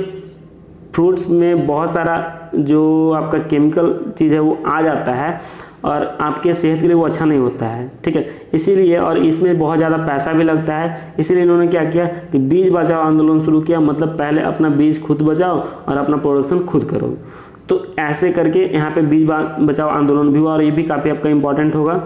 फ्रूट्स में बहुत सारा जो आपका केमिकल चीज़ है वो आ जाता है और आपके सेहत के लिए वो अच्छा नहीं होता है, ठीक है। इसीलिए, और इसमें बहुत ज़्यादा पैसा भी लगता है, इसीलिए इन्होंने क्या किया कि बीज बचाओ आंदोलन शुरू किया। मतलब पहले अपना बीज खुद बचाओ और अपना प्रोडक्शन खुद करो। तो ऐसे करके यहाँ पे बीज बचाओ आंदोलन भी हुआ और ये भी काफ़ी आपका इंपॉर्टेंट होगा।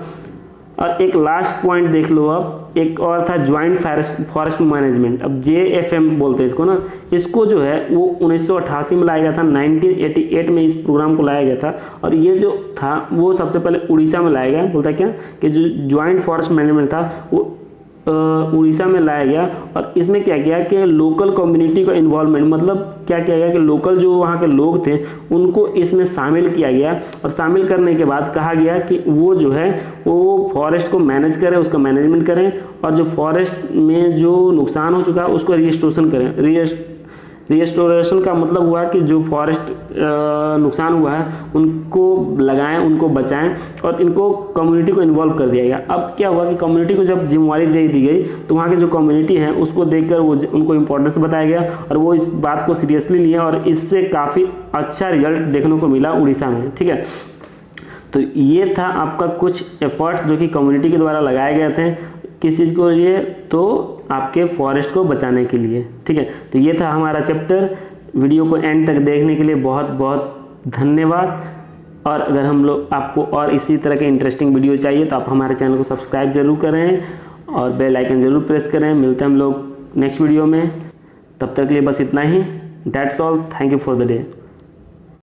और एक लास्ट पॉइंट देख लो, अब एक और था ज्वाइंट फॉरेस्ट मैनेजमेंट। अब JFM बोलते हैं इसको ना, इसको जो है वो 1988 में लाया गया था, 1988 में इस प्रोग्राम को लाया गया था। और ये जो था वो सबसे पहले उड़ीसा में लाया गया। बोलता क्या कि जो ज्वाइंट फॉरेस्ट मैनेजमेंट था वो उड़ीसा में लाया गया। और इसमें क्या किया कि लोकल कम्युनिटी का इन्वॉल्वमेंट, मतलब क्या किया गया कि लोकल जो वहाँ के लोग थे उनको इसमें शामिल किया गया। और शामिल करने के बाद कहा गया कि वो जो है वो फॉरेस्ट को मैनेज करें, उसका मैनेजमेंट करें, और जो फॉरेस्ट में जो नुकसान हो चुका है उसको रिस्टोरेशन करें, रिस्टोरेशन का मतलब हुआ कि जो फॉरेस्ट नुकसान हुआ है उनको लगाएं, उनको बचाएं और इनको कम्युनिटी को इन्वॉल्व कर दिया गया। अब क्या हुआ कि कम्युनिटी को जब जिम्मेवारी दे दी गई तो वहाँ की जो कम्युनिटी है उसको देखकर वो उनको इम्पोर्टेंस बताया गया और वो इस बात को सीरियसली लिया और इससे काफ़ी अच्छा रिजल्ट देखने को मिला उड़ीसा में। ठीक है, तो ये था आपका कुछ एफर्ट्स जो कि कम्युनिटी के द्वारा लगाए गए थे, किस चीज़ को लिए, तो आपके फॉरेस्ट को बचाने के लिए। ठीक है, तो ये था हमारा चैप्टर। वीडियो को एंड तक देखने के लिए बहुत बहुत धन्यवाद। और अगर हम लोग आपको और इसी तरह के इंटरेस्टिंग वीडियो चाहिए तो आप हमारे चैनल को सब्सक्राइब जरूर करें और बेल आइकन जरूर प्रेस करें। मिलते हैं हम लोग नेक्स्ट वीडियो में, तब तक के लिए बस इतना ही। That's all, thank you for the day.